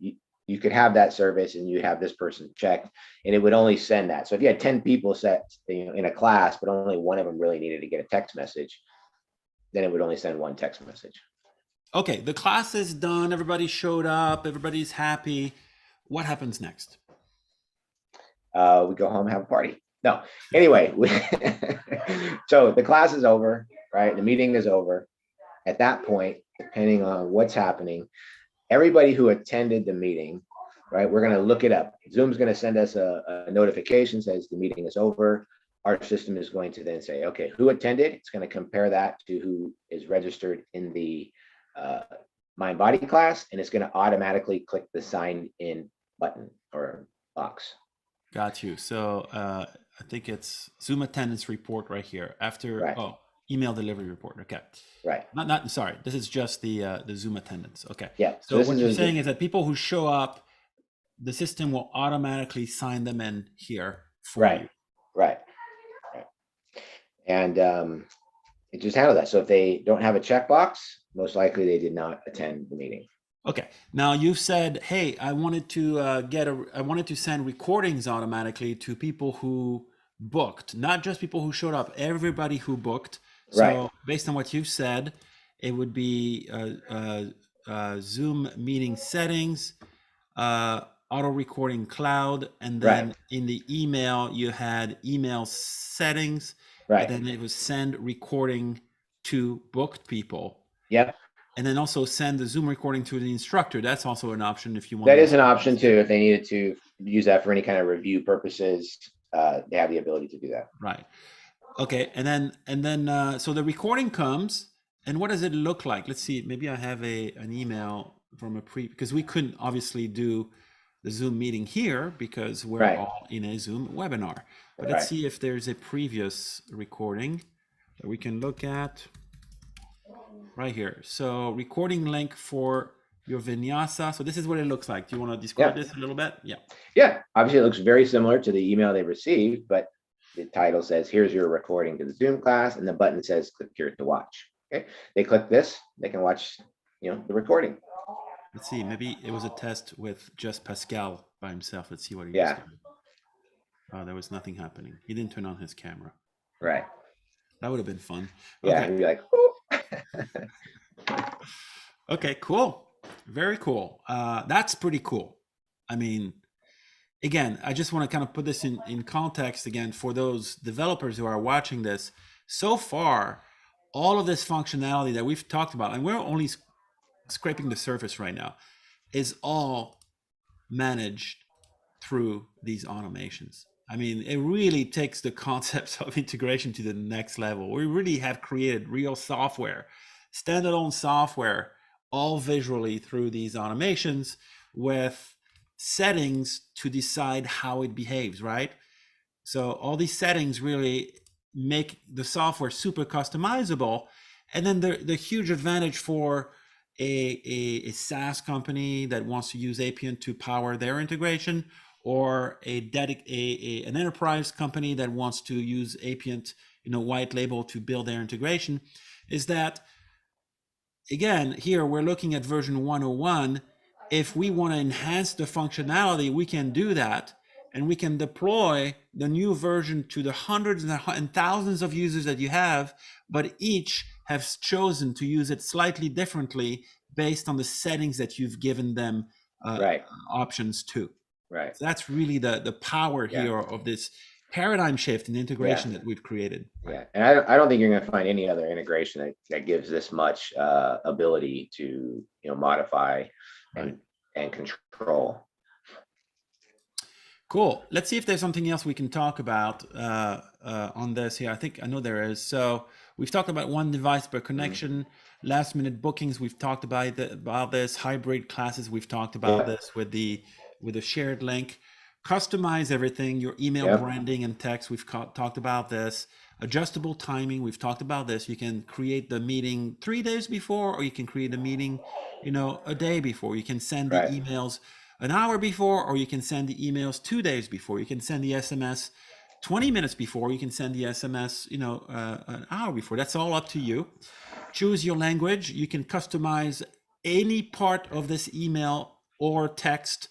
You could have that service and you have this person checked, and it would only send that. So if you had 10 people set in a class, but only one of them really needed to get a text message, then it would only send one text message. Okay, the class is done. Everybody showed up. Everybody's happy. What happens next? We go home and have a party. No, anyway, so the class is over, right? The meeting is over. At that point, depending on what's happening, everybody who attended the meeting right? We're going to look it up. Zoom's going to send us a notification, says the meeting is over. Our system is going to then say, okay, who attended? It's going to compare that to who is registered in the mind body class, and it's going to automatically click the sign in button or box. Got you. So I think it's Zoom attendance report right here after, Right. oh, email delivery report. Okay. Right. Not sorry. This is just the Zoom attendance. Okay. Yeah. So what you're saying is that people who show up, the system will automatically sign them in here for right. you. Right. Right. And it just handles that. So if they don't have a checkbox, most likely they did not attend the meeting. Okay. Now you've said, hey, I wanted to I wanted to send recordings automatically to people who booked, not just people who showed up, everybody who booked. So Right. based on what you've said, it would be Zoom meeting settings, auto recording cloud, and then Right. in the email you had email settings, Right. and then it was send recording to booked people. Yep. And then also send the Zoom recording to the instructor. That's also an option if you want. That is an option too. If they needed to use that for any kind of review purposes, they have the ability to do that. Right. Okay. And then so the recording comes, and what does it look like? Let's see. Maybe I have an email from because we couldn't obviously do the Zoom meeting here because we're Right. all in a Zoom webinar. But let's Right. see if there's a previous recording that we can look at. Right here. So recording link for your vinyasa. So this is what it looks like. Do you want to describe this a little bit? Yeah. Yeah. Obviously, it looks very similar to the email they received, but the title says, here's your recording to the Zoom class, and the button says, click here to watch. Okay. They click this, they can watch, the recording. Let's see. Maybe it was a test with just Pascal by himself. Let's see what he Yeah. was doing. Oh, there was nothing happening. He didn't turn on his camera. Right. That would have been fun. Yeah. Okay. You'd be like, oh. Okay, cool. Very cool. That's pretty cool. I mean, again, I just want to kind of put this in context again for those developers who are watching this. So far, all of this functionality that we've talked about, and we're only scraping the surface right now, is all managed through these automations. I mean, it really takes the concepts of integration to the next level. We really have created real software, standalone software, all visually through these automations with settings to decide how it behaves, right? So all these settings really make the software super customizable. And then the huge advantage for a SaaS company that wants to use APIANT to power their integration, or an enterprise company that wants to use APIANT, white label to build their integration, is that, again, here we're looking at version 101. If we want to enhance the functionality, we can do that, and we can deploy the new version to the hundreds and thousands of users that you have, but each has chosen to use it slightly differently based on the settings that you've given them Right. options to. Right. So that's really the power here of this paradigm shift in integration that we've created. Yeah, and I don't think you're going to find any other integration that gives this much ability to modify and control. Cool. Let's see if there's something else we can talk about on this here. I know there is. So we've talked about one device per connection, last minute bookings. We've talked about this, hybrid classes. We've talked about this with the shared link. Customize everything, your email branding and text. We've talked about this. Adjustable timing. We've talked about this. You can create the meeting 3 days before, or you can create the meeting, a day before. You can send the emails an hour before, or you can send the emails 2 days before. You can send the SMS 20 minutes before. You can send the SMS, an hour before. That's all up to you. Choose your language. You can customize any part of this email or text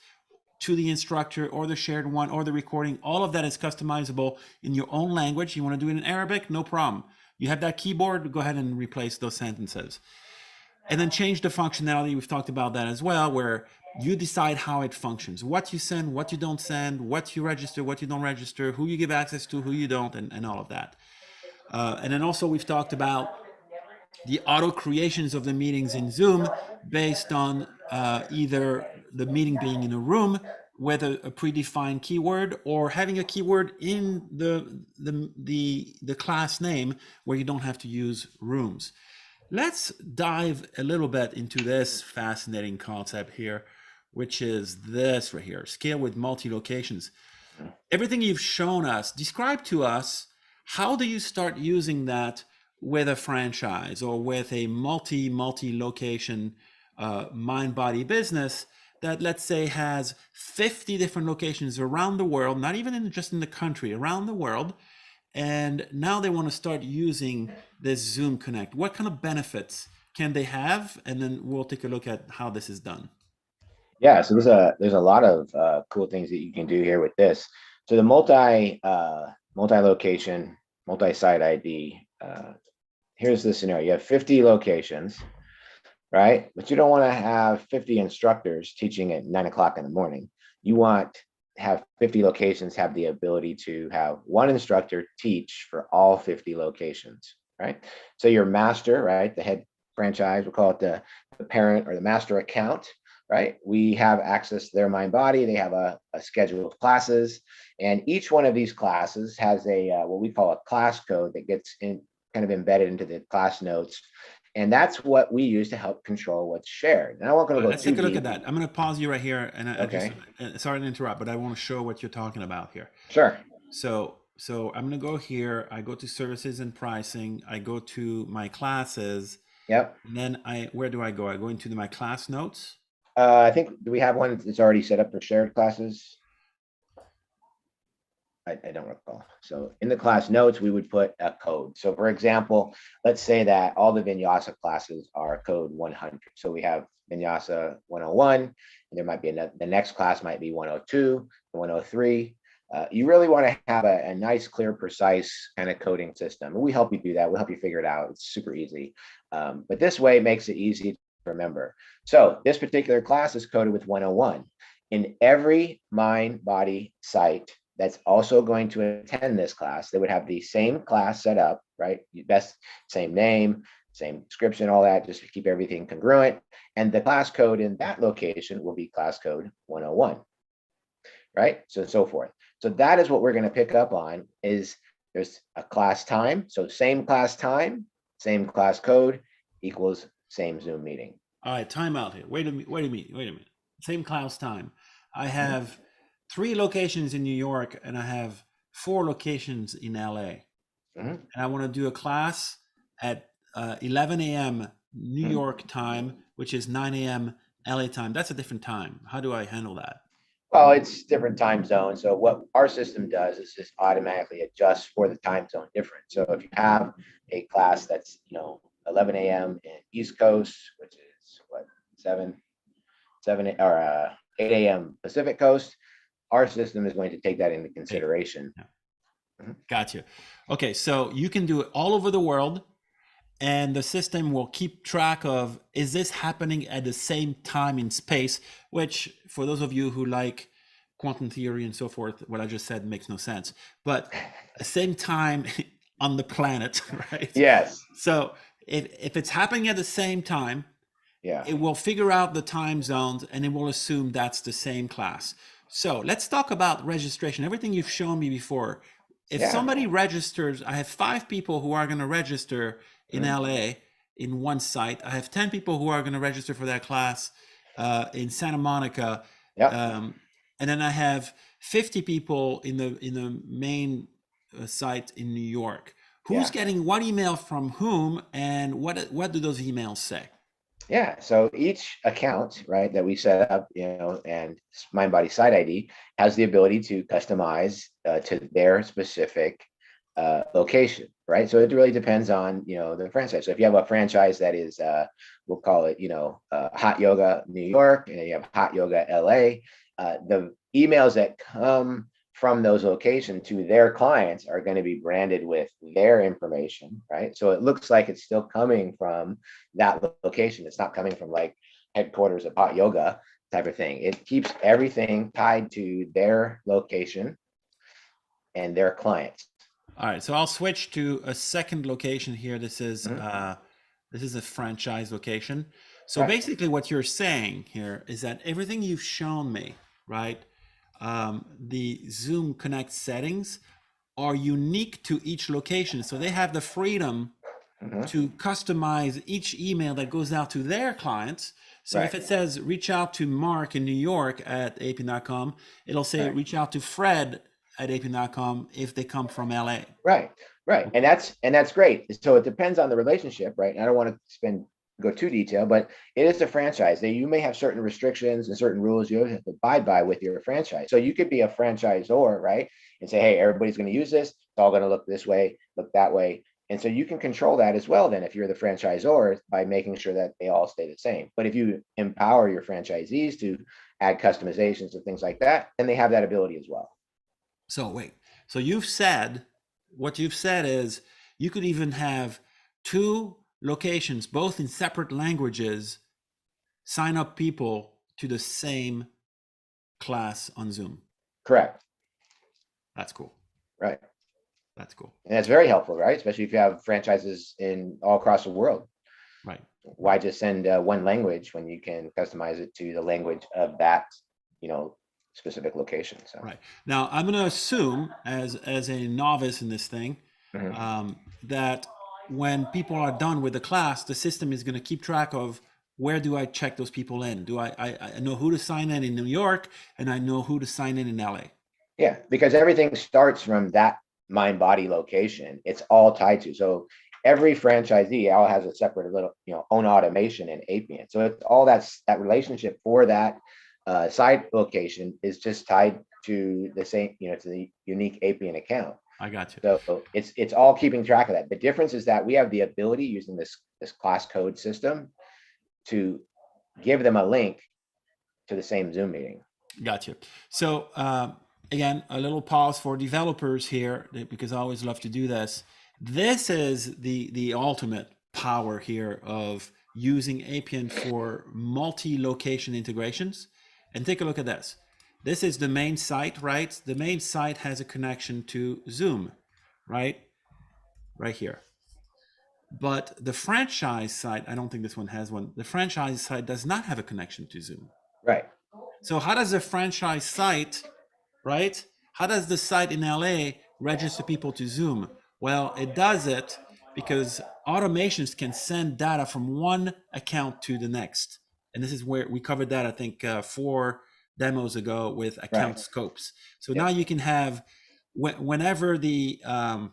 to the instructor, or the shared one, or the recording. All of that is customizable in your own language. You want to do it in Arabic? No problem. You have that keyboard, go ahead and replace those sentences. And then change the functionality. We've talked about that as well, where you decide how it functions, what you send, what you don't send, what you register, what you don't register, who you give access to, who you don't, and all of that. And then also we've talked about the auto creations of the meetings in Zoom based on either the meeting being in a room with a predefined keyword, or having a keyword in the class name where you don't have to use rooms. Let's dive a little bit into this fascinating concept here, which is this right here, scale with multi-locations. Everything you've shown us, describe to us, how do you start using that with a franchise or with a multi-location mind body business that, let's say, has 50 different locations around the world, not even just in the country, around the world, and now they want to start using this Zoom Connect? What kind of benefits can they have? And then we'll take a look at how this is done. Yeah, so there's a lot of cool things that you can do here with this. So the multi-location, multi-site ID. Here's the scenario: you have 50 locations, right? But you don't want to have 50 instructors teaching at 9 o'clock in the morning. You want to have 50 locations have the ability to have one instructor teach for all 50 locations, right? So your master, right, the head franchise, we'll call it the parent or the master account, right? We have access to their mind body. They have a schedule of classes, and each one of these classes has a what we call a class code that gets in kind of embedded into the class notes. And that's what we use to help control what's shared. And I won't going to go Let's too take a look deep. at that. I'm going to pause you right here, and Okay. sorry to interrupt, but I want to show what you're talking about here. Sure. So I'm going to go here. I go to services and pricing. I go to my classes. Yep. And then where do I go? I go into my class notes. I think, do we have one that's already set up for shared classes? I don't recall. So in the class notes, we would put a code. So for example, let's say that all the Vinyasa classes are code 100. So we have Vinyasa 101, and there might be the next class might be 102, 103. You really want to have a nice, clear, precise kind of coding system. And we help you do that. We'll help you figure it out. It's super easy. But this way it makes it easy to remember. So this particular class is coded with 101. In every mind body site that's also going to attend this class, they would have the same class set up, right? Best same name, same description, all that, just to keep everything congruent. And the class code in that location will be class code 101, right? So forth. So that is what we're going to pick up on is there's a class time. So same class time, same class code equals same Zoom meeting. All right, time out here. Wait a minute. Same class time. I have 3 locations in New York, and I have 4 locations in LA. And I want to do a class at 11 a.m. New York time, which is 9 a.m. LA time. That's a different time. How do I handle that? Well, it's different time zones. So what our system does is just automatically adjust for the time zone difference. So if you have a class that's 11 a.m. in East Coast, which is what 7 or 8 a.m. Pacific Coast, our system is going to take that into consideration. Yeah. Gotcha. Okay, so you can do it all over the world, and the system will keep track of, is this happening at the same time in space, which for those of you who like quantum theory and so forth, what I just said makes no sense, but same time on the planet, right? Yes. So if it's happening at the same time, yeah, it will figure out the time zones, and it will assume that's the same class. So let's talk about registration. Everything you've shown me before. If somebody registers, I have 5 people who are going to register in LA in one site. I have 10 people who are going to register for that class in Santa Monica. And then I have 50 people in the main site in New York. Who's getting what email from whom, and what do those emails say? Yeah, so each account, right, that we set up, and MindBody Site ID has the ability to customize to their specific location, right? So it really depends on, the franchise. So if you have a franchise that is, we'll call it, Hot Yoga New York, and you have Hot Yoga LA, the emails that come from those locations to their clients are going to be branded with their information, right? So it looks like it's still coming from that location. It's not coming from like headquarters of Hot Yoga type of thing. It keeps everything tied to their location and their clients. All right, so I'll switch to a second location here. This is a franchise location. So Right. basically what you're saying here is that everything you've shown me, right? The Zoom Connect settings are unique to each location. So they have the freedom Mhm. to customize each email that goes out to their clients. So if Right. it says reach out to Mark in New York at apiant.com, it'll say Right. reach out to Fred at apiant.com if they come from LA. Right, right, and that's great. So it depends on the relationship, right? And I don't want to go too detailed, but it is a franchise. That you may have certain restrictions and certain rules you have to abide by with your franchise. So you could be a franchisor, right, and say, hey, everybody's going to use this. It's all going to look this way, look that way, and so you can control that as well. Then, if you're the franchisor, by making sure that they all stay the same. But if you empower your franchisees to add customizations and things like that, then they have that ability as well. So wait, so what you've said is you could even have two locations, both in separate languages, sign up people to the same class on Zoom. Correct. That's cool. Right. That's cool. And that's very helpful, right? Especially if you have franchises in all across the world. Right. Why just send one language when you can customize it to the language of that, specific location? So, Right. Now, I'm going to assume, as a novice in this thing, mhm. that when people are done with the class, the system is going to keep track of where do I check those people in? Do I know who to sign in New York, and I know who to sign in LA? Yeah, because everything starts from that mind body location. It's all tied to. So every franchisee all has a separate little, own automation in APIANT. So it's all that relationship for that site location is just tied to the same, to the unique APIANT account. I got you. So it's all keeping track of that. The difference is that we have the ability using this class code system to give them a link to the same Zoom meeting. Gotcha. So again, a little pause for developers here because I always love to do this. This is the ultimate power here of using APIANT for multi-location integrations. And take a look at this. This is the main site, right? The main site has a connection to Zoom, right? Right here. But the franchise site, I don't think this one has one. The franchise site does not have a connection to Zoom. Right. So how does the franchise site, right? How does the site in LA register people to Zoom? Well, it does it because automations can send data from one account to the next. And this is where we covered that, I think, 4 demos ago with account Right. scopes. So Yep. now you can have, whenever the, and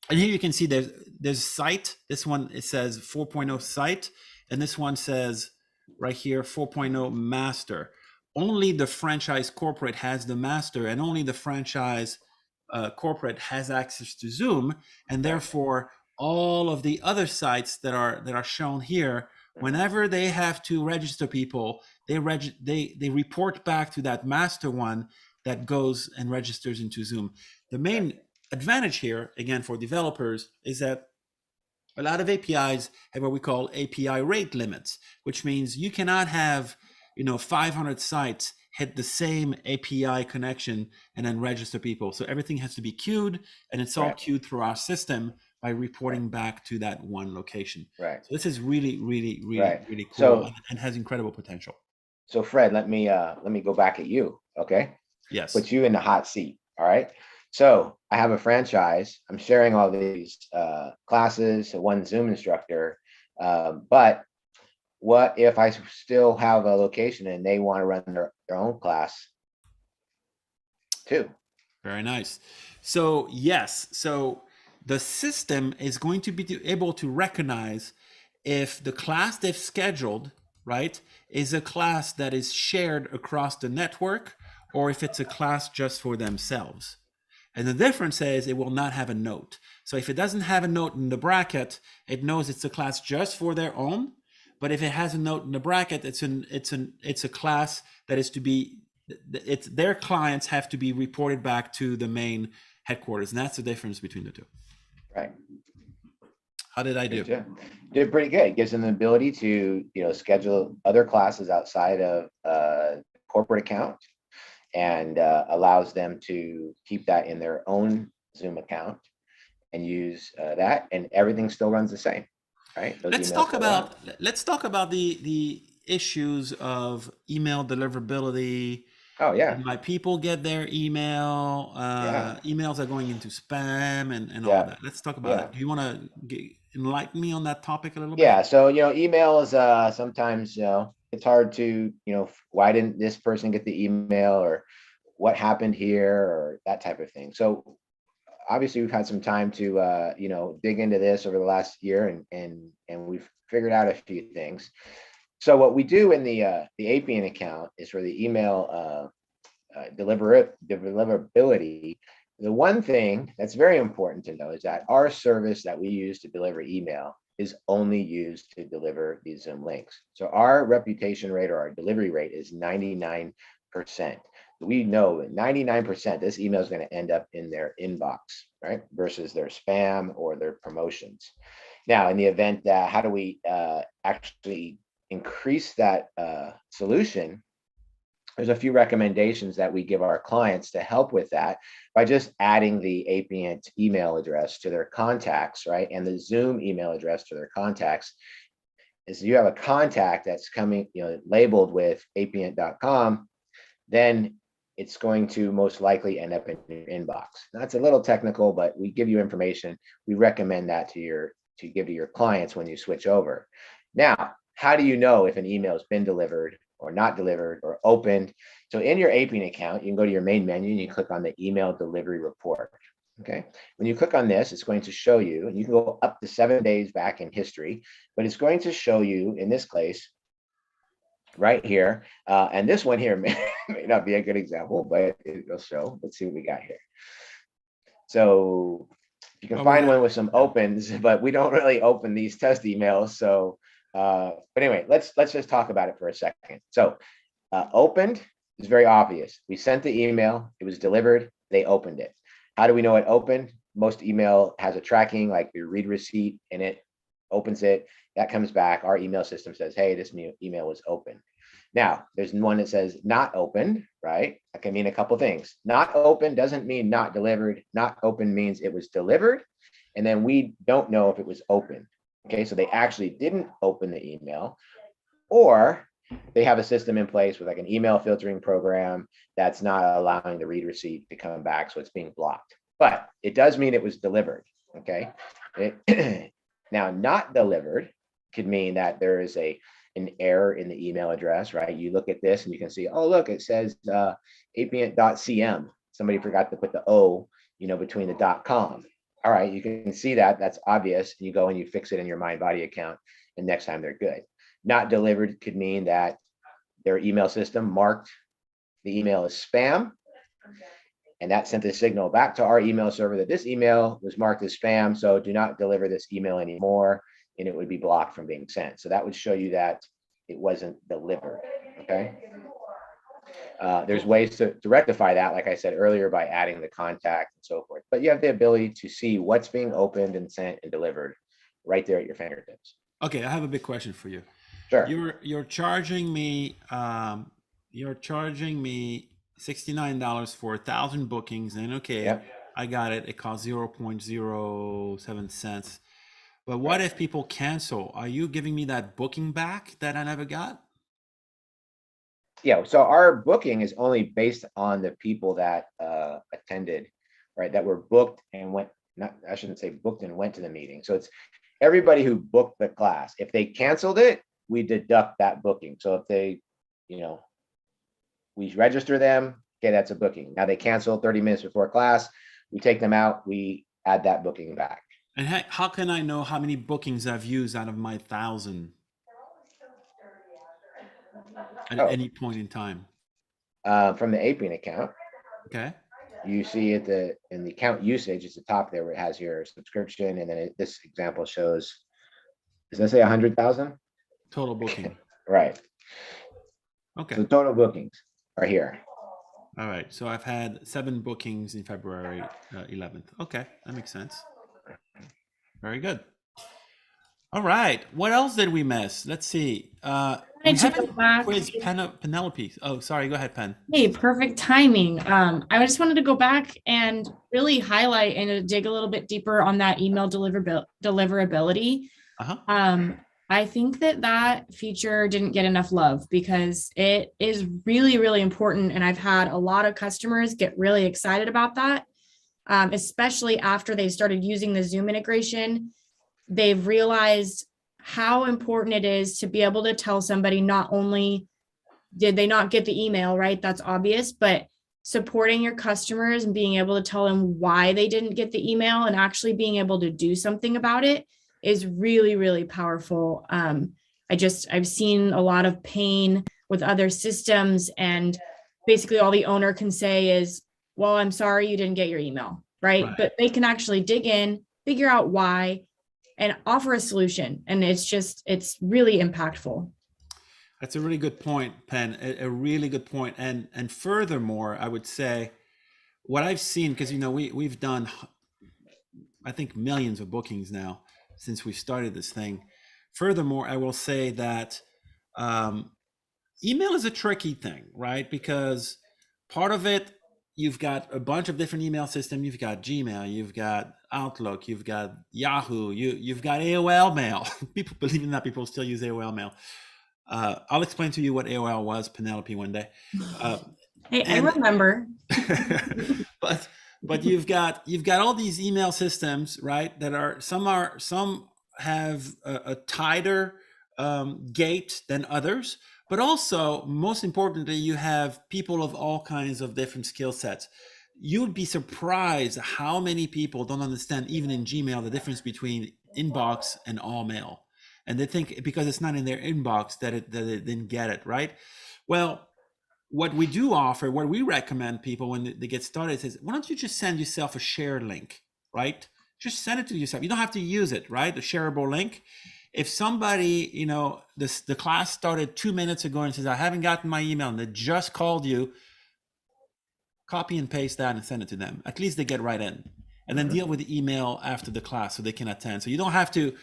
here you can see there's site. This one, it says 4.0 site. And this one says right here, 4.0 master. Only the franchise corporate has the master, and only the franchise corporate has access to Zoom. And therefore, all of the other sites that are shown here, whenever they have to register people, they report back to that master one that goes and registers into Zoom. The main advantage here, again, for developers is that a lot of APIs have what we call API rate limits, which means you cannot have 500 sites hit the same API connection and then register people. So everything has to be queued, and it's all queued through our system by reporting back to that one location. Right. So this is really, really, really, Right. really cool, So- and has incredible potential. So Fred, let me go back at you. Okay. Yes. Put you in the hot seat. All right. So I have a franchise. I'm sharing all these classes, one Zoom instructor. But what if I still have a location and they want to run their own class too? Very nice. So yes, so the system is going to be able to recognize if the class they've scheduled, right, is a class that is shared across the network or if it's a class just for themselves. And the difference is it will not have a note. So if it doesn't have a note in the bracket, it knows it's a class just for their own. But if it has a note in the bracket, it's a class that is to be, it's their clients have to be reported back to the main headquarters. And that's the difference between the two. Right. How did I do? Did pretty good. It gives them the ability to, schedule other classes outside of corporate account, and allows them to keep that in their own Zoom account and use that, and everything still runs the same. right? Those Let's emails talk go about out. let's talk about the issues of email deliverability. Oh yeah, My people get their email. yeah, Emails are going into spam and all of yeah, that. Let's talk about yeah. it. Do you want to enlighten me on that topic a little bit? Yeah, so email is sometimes it's hard to why didn't this person get the email, or what happened here, or that type of thing. So obviously we've had some time to dig into this over the last year, and we've figured out a few things. So what we do in the APIANT account is for the email deliverability. The one thing that's very important to know is that our service that we use to deliver email is only used to deliver these Zoom links. So our reputation rate, or our delivery rate, is 99%. We know that 99% this email is going to end up in their inbox, right? Versus their spam or their promotions. Now, in the event that, how do we actually increase that solution? There's a few recommendations that we give our clients to help with that by just adding the APIANT email address to their contacts, right? And the Zoom email address to their contacts. Is you have a contact that's coming, labeled with apiant.com, then it's going to most likely end up in your inbox. That's a little technical, but we give you information. We recommend that to give to your clients when you switch over. Now, how do you know if an email has been delivered or not delivered or opened? So in your APIANT account, you can go to your main menu and you click on the email delivery report. Okay. When you click on this, it's going to show you, and you can go up to 7 days back in history, but it's going to show you in this case right here. And this one here may not be a good example, but it'll show. Let's see what we got here. So you can find one with some opens, but we don't really open these test emails. So, but anyway, let's just talk about it for a second. So opened is very obvious. We sent the email, it was delivered, they opened it. How do we know it opened? Most email has a tracking, like your read receipt, and it opens it. That comes back. Our email system says, hey, this email was open. Now, there's one that says not opened, right? That can mean a couple things. Not open doesn't mean not delivered. Not open means it was delivered, and then we don't know if it was open. Okay, so they actually didn't open the email, or they have a system in place with like an email filtering program that's not allowing the read receipt to come back, so it's being blocked. But it does mean it was delivered. Okay. Now, not delivered could mean that there is an error in the email address, right? You look at this and you can see, oh, look, it says apiant.cm. Somebody forgot to put the O, between the .com. All right, you can see that. That's obvious. You go and you fix it in your MindBody account, and next time they're good. Not delivered could mean that their email system marked the email as spam, and that sent the signal back to our email server that this email was marked as spam, so do not deliver this email anymore, and it would be blocked from being sent. So that would show you that it wasn't delivered, okay? There's ways to rectify that, like I said earlier, by adding the contact and so forth. But you have the ability to see what's being opened and sent and delivered right there at your fingertips. Okay, I have a big question for you. Sure. You're charging me $69 for 1,000 bookings, and okay, Yep. I got it. It costs 0.07 cents. But what if people cancel? Are you giving me that booking back that I never got? Yeah, so our booking is only based on the people that attended, right? That were booked and went, not, I shouldn't say booked and went to the meeting. So it's everybody who booked the class. If they canceled it, we deduct that booking. So if they, we register them, okay, that's a booking. Now they cancel 30 minutes before class, we take them out, we add that booking back. And how can I know how many bookings I've used out of my 1,000 at any point in time? From the APIANT account. Okay. You see at in the account usage, it's the top there where it has your subscription, and then this example shows, does that say 100,000? Total booking. Right. Okay. So total bookings are here. All right. So I've had 7 bookings in February 11th. Okay, that makes sense. Very good. All right. What else did we miss? Let's see. We haven't quizzed Penelope. Oh, sorry. Go ahead, Pen. Hey, perfect timing. I just wanted to go back and really highlight and dig a little bit deeper on that email deliverability. Uh-huh. I think that feature didn't get enough love because it is really, really important. And I've had a lot of customers get really excited about that, especially after they started using the Zoom integration. They've realized how important it is to be able to tell somebody not only did they not get the email, right? That's obvious, but supporting your customers and being able to tell them why they didn't get the email and actually being able to do something about it is really, really powerful. I've seen a lot of pain with other systems, and basically all the owner can say is, well, I'm sorry you didn't get your email, right? Right. But they can actually dig in, figure out why, and offer a solution. And it's really impactful. That's a really good point, Penn. A really good point. And furthermore, I would say what I've seen, because we've done, I think, millions of bookings now since we started this thing. Furthermore, I will say that um, email is a tricky thing, right? Because part of it, you've got a bunch of different email systems. You've got Gmail, you've got Outlook, you've got Yahoo, you've got AOL mail. People, believe it or not, people still use AOL mail. I'll explain to you what AOL was, Penelope, one day. Hey, I And remember. but you've got all these email systems, right? That some have a tighter gate than others, but also most importantly, you have people of all kinds of different skill sets. You'd be surprised how many people don't understand, even in Gmail, the difference between inbox and all mail, and they think because it's not in their inbox that it didn't get it right. Well, what we do offer, what we recommend people when they get started is, why don't you just send yourself a share link, right? Just send it to yourself. You don't have to use it, right? The shareable link. If somebody, the class started 2 minutes ago and says, I haven't gotten my email, and they just called you, copy and paste that and send it to them. At least they get right in. And then deal with the email after the class so they can attend. So you don't have to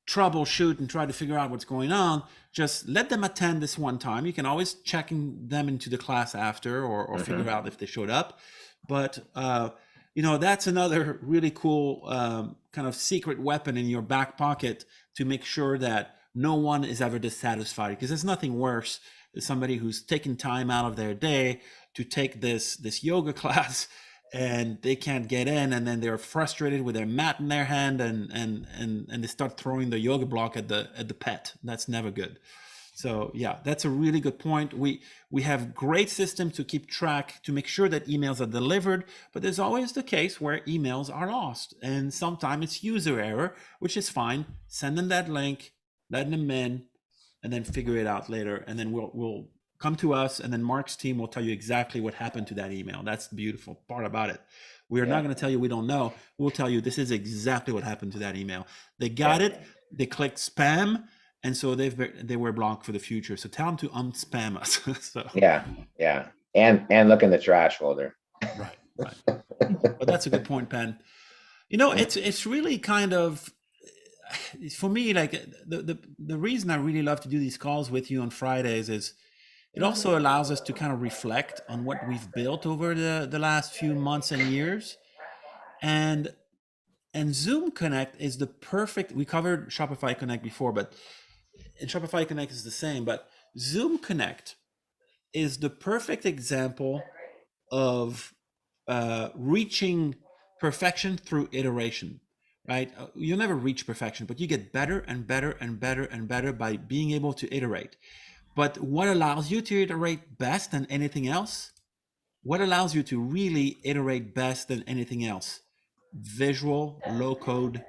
troubleshoot and try to figure out what's going on. Just let them attend this one time. You can always check them into the class after, or figure out if they showed up. But that's another really cool kind of secret weapon in your back pocket to make sure that no one is ever dissatisfied, because there's nothing worse than somebody who's taking time out of their day to take this yoga class and they can't get in, and then they're frustrated with their mat in their hand, and they start throwing the yoga block at the pet. That's never good. So yeah, that's a really good point. We have great systems to keep track, to make sure that emails are delivered, but there's always the case where emails are lost, and sometimes it's user error, which is fine. Send them that link, let them in, and then figure it out later, and then we'll come to us, and then Mark's team will tell you exactly what happened to that email. That's the beautiful part about it. We are not going to tell you we don't know. We'll tell you this is exactly what happened to that email. They got it, they clicked spam, and so they were blocked for the future. So tell them to unspam us. So Yeah. And look in the trash folder. right. But that's a good point, Penn. It's really kind of, for me, like the reason I really love to do these calls with you on Fridays is it also allows us to kind of reflect on what we've built over the last few months and years. And Zoom Connect is the perfect, we covered Shopify Connect before, but Shopify Connect is the same, but Zoom Connect is the perfect example of reaching perfection through iteration, right? You'll never reach perfection, but you get better and better and better and better by being able to iterate. But what allows you to iterate best than anything else? What allows you to really iterate best than anything else? Visual, low code,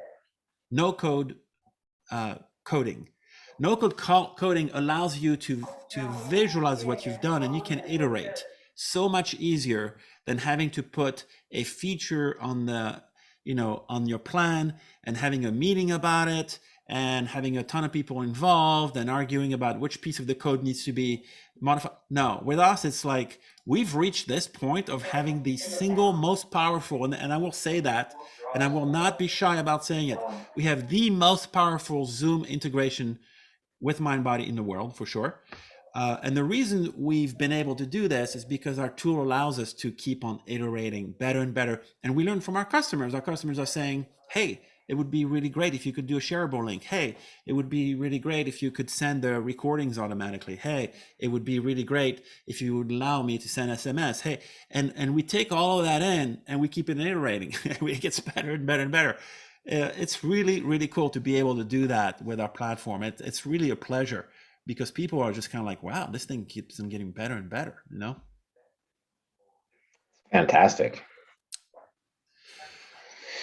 no code coding. No code coding allows you to visualize what you've done, and you can iterate so much easier than having to put a feature on the on your plan and having a meeting about it and having a ton of people involved and arguing about which piece of the code needs to be modified. No, with us, it's like we've reached this point of having the single most powerful, and I will say that, and I will not be shy about saying it. We have the most powerful Zoom integration with MindBody in the world, for sure. And the reason we've been able to do this is because our tool allows us to keep on iterating better and better. And we learn from our customers. Our customers are saying, hey, it would be really great if you could do a shareable link. Hey, it would be really great if you could send the recordings automatically. Hey, it would be really great if you would allow me to send SMS. Hey, and we take all of that in and we keep it iterating. It gets better and better and better. It's really, really cool to be able to do that with our platform. It's really a pleasure because people are just kind of like, wow, this thing keeps on getting better and better, you know? Fantastic.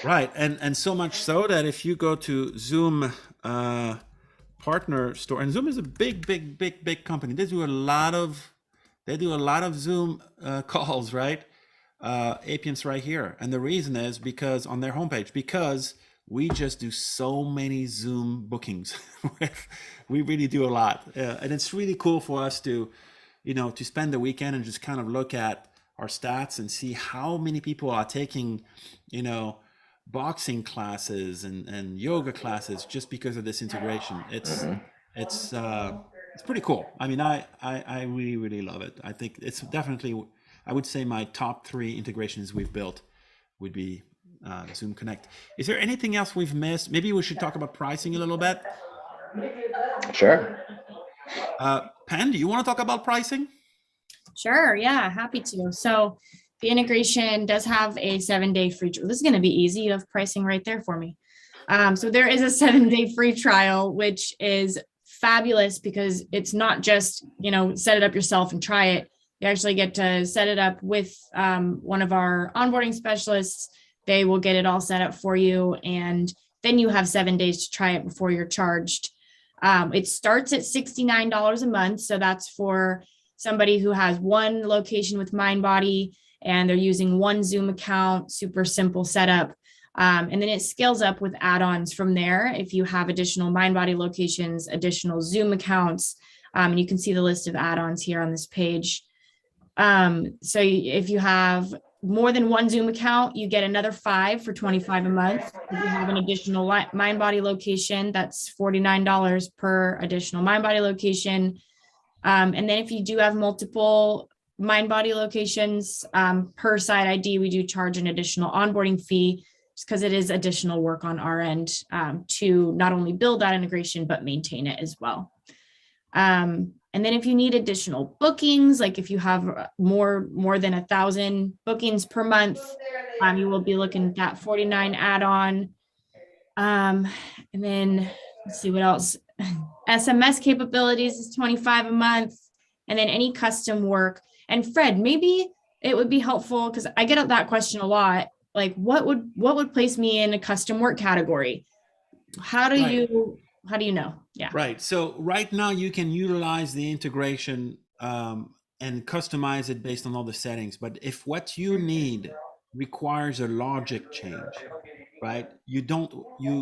Right, and so much so that if you go to Zoom partner store, and Zoom is a big company. They do a lot of Zoom calls, right? APIANT's right here, and the reason is because on their homepage, because we just do so many Zoom bookings. We really do a lot, and it's really cool for us to, to spend the weekend and just kind of look at our stats and see how many people are taking, boxing classes and yoga classes just because of this integration. It's pretty cool. I mean, I really love it. I think it's definitely, I would say my top 3 integrations we've built would be Zoom Connect. Is there anything else we've missed? Maybe we should talk about pricing a little bit. Sure. Pen, do you want to talk about pricing? Sure. Yeah, happy to. So the integration does have a 7-day free trial. This is going to be easy. You have pricing right there for me. So there is a 7-day free trial, which is fabulous because it's not just, set it up yourself and try it. You actually get to set it up with one of our onboarding specialists. They will get it all set up for you. And then you have 7 days to try it before you're charged. It starts at $69 a month. So that's for somebody who has one location with MindBody and they're using one Zoom account, super simple setup. And then it scales up with add-ons from there. If you have additional MindBody locations, additional Zoom accounts, and you can see the list of add-ons here on this page. So if you have more than one Zoom account, you get another 5 for $25 a month. If you have an additional MindBody location, that's $49 per additional MindBody location. And then if you do have multiple MindBody locations per side ID, we do charge an additional onboarding fee just because it is additional work on our end to not only build that integration, but maintain it as well. And then if you need additional bookings, like if you have more than 1,000 bookings per month, you will be looking at that $49 add-on. And then let's see what else. SMS capabilities is $25 a month. And then any custom work. And Fred, maybe it would be helpful because I get that question a lot. Like what would place me in a custom work category? How do you know? Yeah. Right. So right now you can utilize the integration and customize it based on all the settings. But if what you need requires a logic change, right? You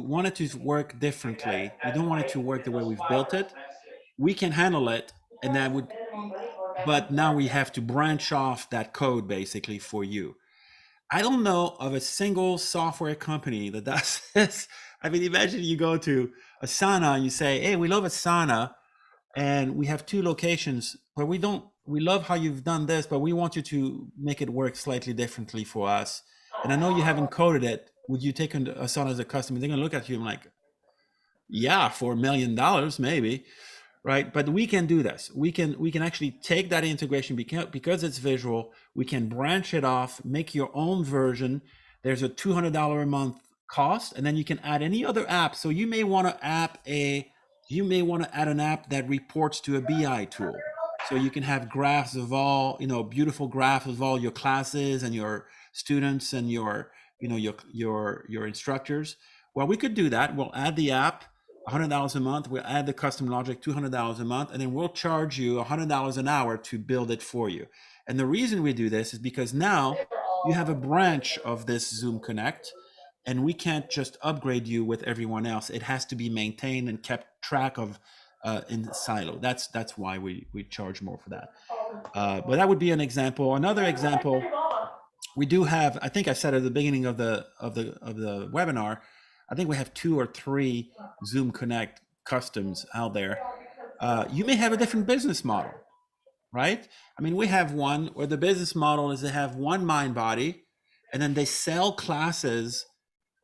want it to work differently. You don't want it to work the way we've built it. We can handle it, and but now we have to branch off that code basically for you. I don't know of a single software company that does this. I mean, imagine you go to Asana and you say, hey, we love Asana and we have 2 locations, but we love how you've done this, but we want you to make it work slightly differently for us. And I know you haven't coded it. Would you take Asana as a customer? They're going to look at you and like, yeah, for $1 million, maybe. Right. But we can do this. We can actually take that integration because it's visual. We can branch it off, make your own version. There's a $200 a month cost, and then you can add any other app. So you may want to add an app that reports to a BI tool. So you can have graphs of all, beautiful graphs of all your classes and your students and your instructors. Well, we could do that. We'll add the app. $100 a month, we'll add the custom logic, $200 a month, and then we'll charge you $100 an hour to build it for you. And the reason we do this is because now you have a branch of this Zoom Connect, and we can't just upgrade you with everyone else. It has to be maintained and kept track of in the silo. That's why we charge more for that. But that would be an example. Another example, we do have, I think I said at the beginning of the webinar, I think we have 2 or 3 Zoom Connect customs out there. You may have a different business model, right? I mean, we have one where the business model is they have one MindBody, and then they sell classes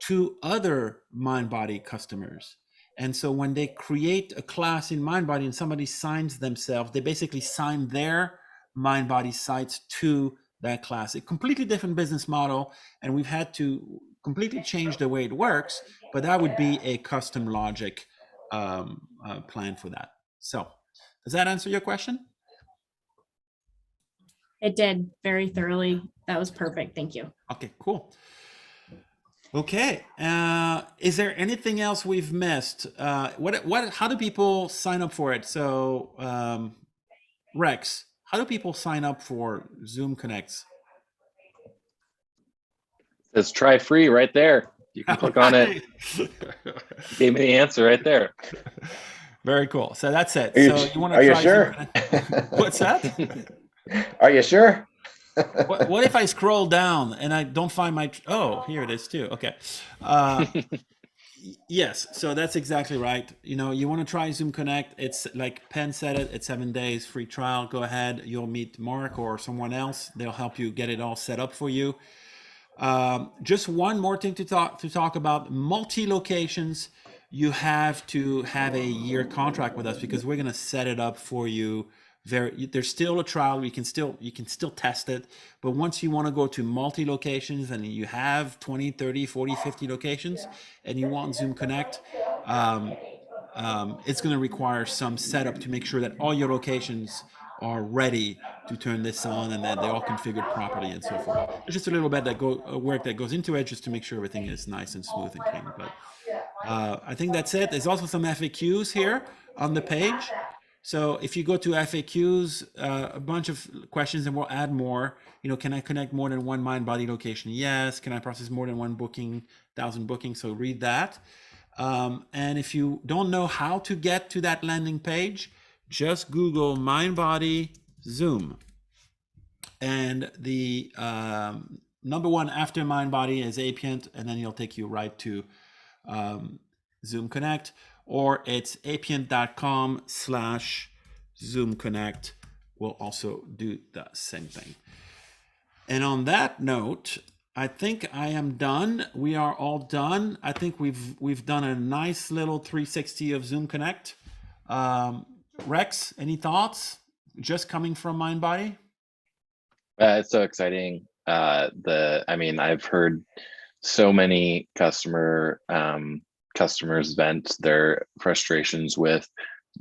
to other MindBody customers. And so when they create a class in MindBody and somebody signs themselves, they basically sign their MindBody sites to that class. A completely different business model, and we've had to completely change the way it works, but that would be a custom logic plan for that. So does that answer your question? It did very thoroughly. That was perfect. Thank you. Okay, cool. Okay, is there anything else we've missed? How do people sign up for it? So, Rex, how do people sign up for Zoom Connects? It says try free right there. You can click on it. Gave me the answer right there. Very cool. So that's it. Are you, So you want to are you try sure? What's that? Are you sure? What if I scroll down and I don't find my? Oh, here it is too. Okay. Yes. So that's exactly right. You know, you want to try Zoom Connect. It's like Penn said it. It's 7 days free trial. Go ahead. You'll meet Mark or someone else. They'll help you get it all set up for you. Just one more thing to talk about: multi-locations. You have to have a year contract with us because we're going to set it up for you. There's still a trial. You can still test it, but once you want to go to multi locations and you have 20, 30, 40, 50 locations and you want Zoom Connect, it's going to require some setup to make sure that all your locations are ready to turn this on and that they're all configured properly and so forth. There's just a little bit work that goes into it just to make sure everything is nice and smooth and clean. But I think that's it. There's also some FAQs here on the page. So if you go to FAQs, a bunch of questions, and we'll add more. You know, can I connect more than one MindBody location? Yes. Can I process more than 1,000 bookings? So read that. And if you don't know how to get to that landing page, just Google MindBody Zoom. And the number one after MindBody is APIANT, and then it'll take you right to Zoom Connect. Or it's apiant.com/Zoom Connect. We'll also do the same thing. And on that note, I think I am done. We are all done. I think we've done a nice little 360 of Zoom Connect. Rex, any thoughts? Just coming from MindBody? It's so exciting. I've heard so many customers vent their frustrations with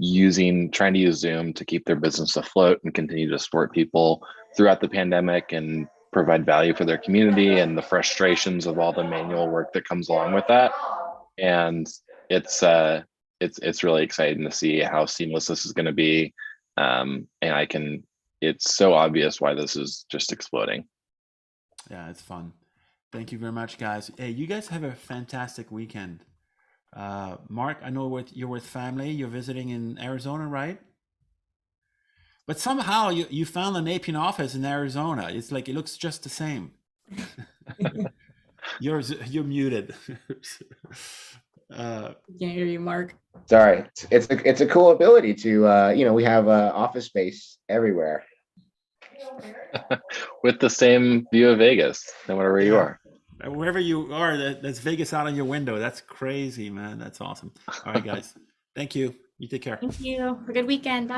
trying to use Zoom to keep their business afloat and continue to support people throughout the pandemic and provide value for their community, and the frustrations of all the manual work that comes along with that. And it's really exciting to see how seamless this is going to be. It's so obvious why this is just exploding. Yeah, it's fun. Thank you very much, guys. Hey, you guys have a fantastic weekend. Mark, I know you're with family. You're visiting in Arizona, right? But somehow you found an APIANT office in Arizona. It's like it looks just the same. You're muted. Can't hear you, Mark. Sorry, it's a cool ability to we have office space everywhere. With the same view of Vegas, no matter where you are. Wherever you are, that's Vegas out on your window. That's crazy, man. That's awesome. All right, guys. Thank you. You take care. Thank you. Have a good weekend. Bye.